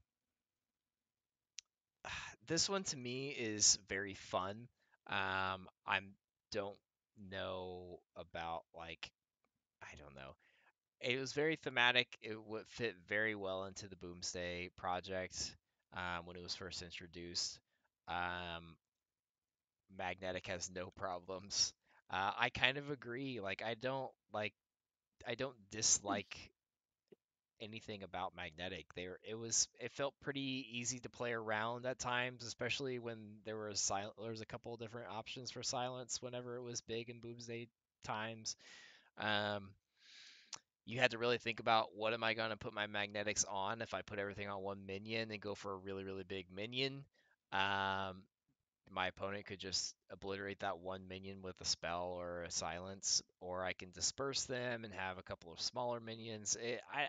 this one to me is very fun. I'm don't know about like I don't know. It was very thematic. It would fit very well into the Boomsday project when it was first introduced. Um, Magnetic has no problems. I kind of agree. Like I don't dislike anything about Magnetic. It felt pretty easy to play around at times, especially when there was a couple of different options for silence whenever it was big in Boomsday times. Um, you had to really think about what am I going to put my magnetics on if I put everything on one minion and go for a really really big minion. Um, my opponent could just obliterate that one minion with a spell or a silence, or I can disperse them and have a couple of smaller minions.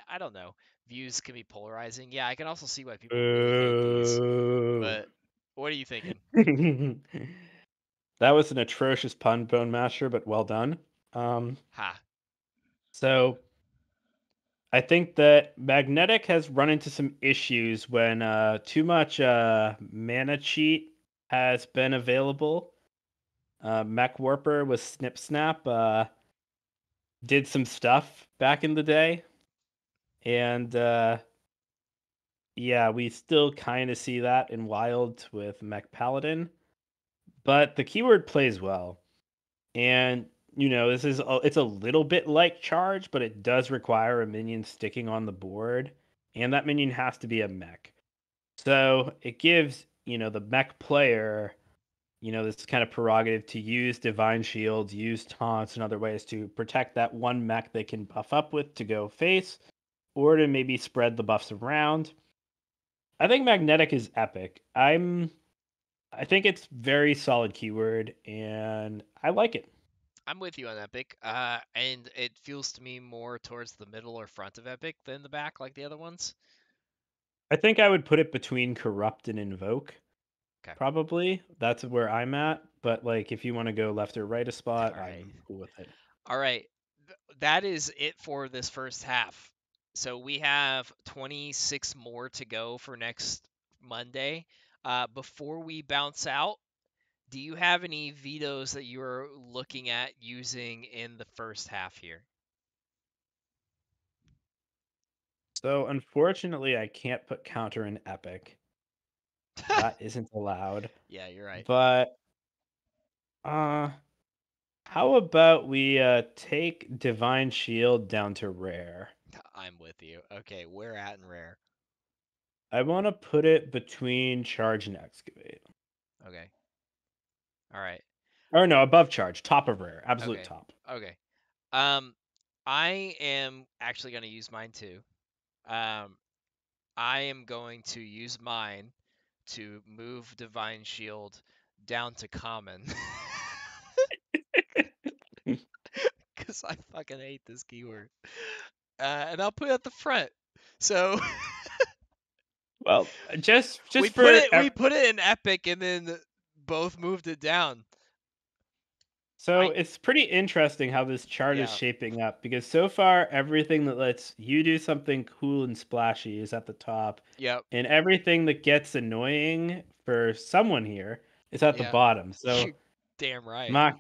I don't know. Views can be polarizing. Yeah, I can also see why people really hate these. Boo. But what are you thinking? That was an atrocious pun, Bone Masher, but well done. Um, Ha. so I think that Magnetic has run into some issues when too much mana cheat has been available. Mech Warper with Snip Snap did some stuff back in the day, and yeah, we still kind of see that in Wild with Mech Paladin, but the keyword plays well. And it's a little bit like charge, but it does require a minion sticking on the board, and that minion has to be a mech. So it gives, the mech player, this kind of prerogative to use divine shields, use taunts and other ways to protect that one mech they can buff up with to go face, or to maybe spread the buffs around. I think magnetic is epic. I think it's very solid keyword and I like it. I'm with you on Epic, and it feels to me more towards the middle or front of Epic than the back, like the other ones. I think I would put it between corrupt and invoke. Okay. Probably. That's where I'm at. But like if you want to go left or right a spot, All right. I'm cool with it. All right. That is it for this first half. So we have 26 more to go for next Monday. Before we bounce out, do you have any vetoes that you're looking at using in the first half here? So unfortunately I can't put counter in epic. That isn't allowed. Yeah, you're right. But uh how about we take divine shield down to rare? I'm with you. Okay, where at in rare? I want to put it between charge and excavate. Okay. All right. Or no, above charge, top of rare, absolute Okay. top. Okay. Um, I am actually going to use mine too. Um, I am going to use mine to move Divine Shield down to common because I fucking hate this keyword. And I'll put it at the front. So Well, we just put for it we put it in epic and then both moved it down. so I it's pretty interesting how this chart is Yeah. shaping up because so far everything that lets you do something cool and splashy is at the top, Yep. and everything that gets annoying for someone here is at the Yeah. bottom. You're So damn right. my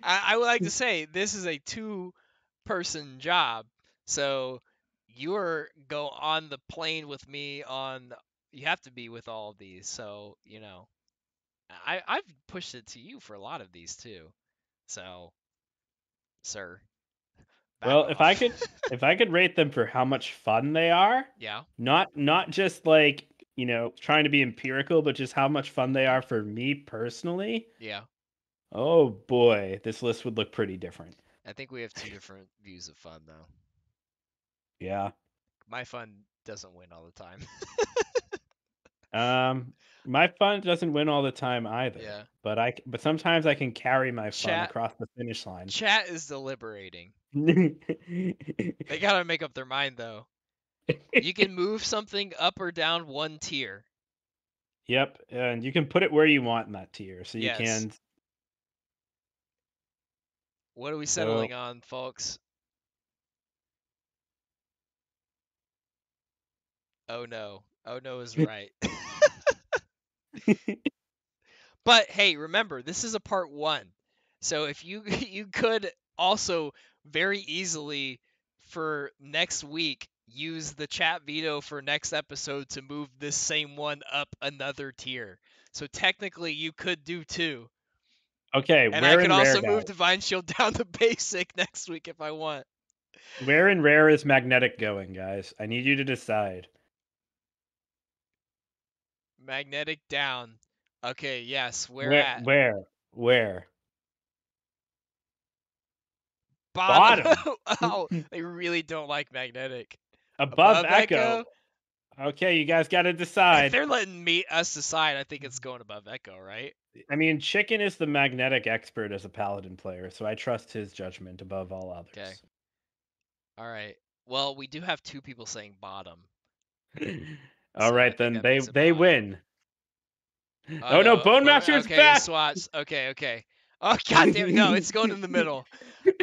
I would like to say this is a two-person job, so you're go on the plane with me on. You have to be with all of these, so I've pushed it to you for a lot of these too. So, sir, back Well, off. if I could rate them for how much fun they are, Yeah, not just like, trying to be empirical, but just how much fun they are for me personally. yeah. Oh boy, this list would look pretty different. I think we have two different views of fun though. Yeah. My fun doesn't win all the time. Um my fun doesn't win all the time either, Yeah. but sometimes I can carry my fun Chat across the finish line. chat is deliberating. They gotta make up their mind though. You can move something up or down one tier. Yep, and you can put it where you want in that tier. So you Yes. can What are we so settling on, folks? Oh no. Oh no is right. But hey, remember, this is a part 1. So if you you could also very easily for next week use the chat veto for next episode to move this same one up another tier. So technically you could do 2. Okay, And I where could in rare, also move guys? Divine Shield down to basic next week if I want. Where in rare is magnetic going, guys? I need you to decide. Magnetic down. Okay, yes, where Where at? where where? Bottom. Bottom. Oh, they really don't like magnetic. Above Above echo. Echo? Okay, you guys got to If decide. they're letting us decide, I think it's going above Echo, right? I mean, Chicken is the magnetic expert as a paladin player, so I trust his judgment above all Okay. others. All right. Well, we do have 2 people saying bottom, All so I right, think then that makes it they bottom. win. Oh Oh no, no, Bone Master is okay, back. swats. Okay, okay. Oh god damn it. No, it's going in the middle.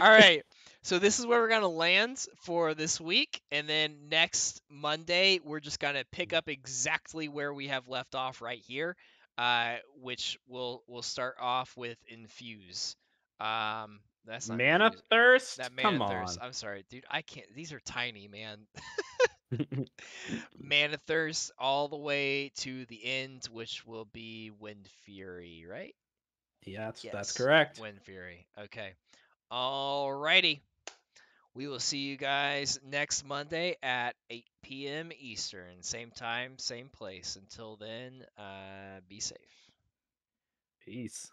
All right. So this is where we're gonna land for this week, and then next Monday we're just gonna pick up exactly where we have left off right here, which we'll start off with infuse. That's not Mana infuse. thirst? That Come mana thirst. on. I'm sorry, dude. I can't. These are tiny, man. Mana thirst all the way to the end, which will be Wind Fury, right? Yeah, that's Yes, correct. Wind Fury. Okay. Alrighty. We will see you guys next Monday at 8 p.m. Eastern. Same time, same place. Until then, be safe. Peace.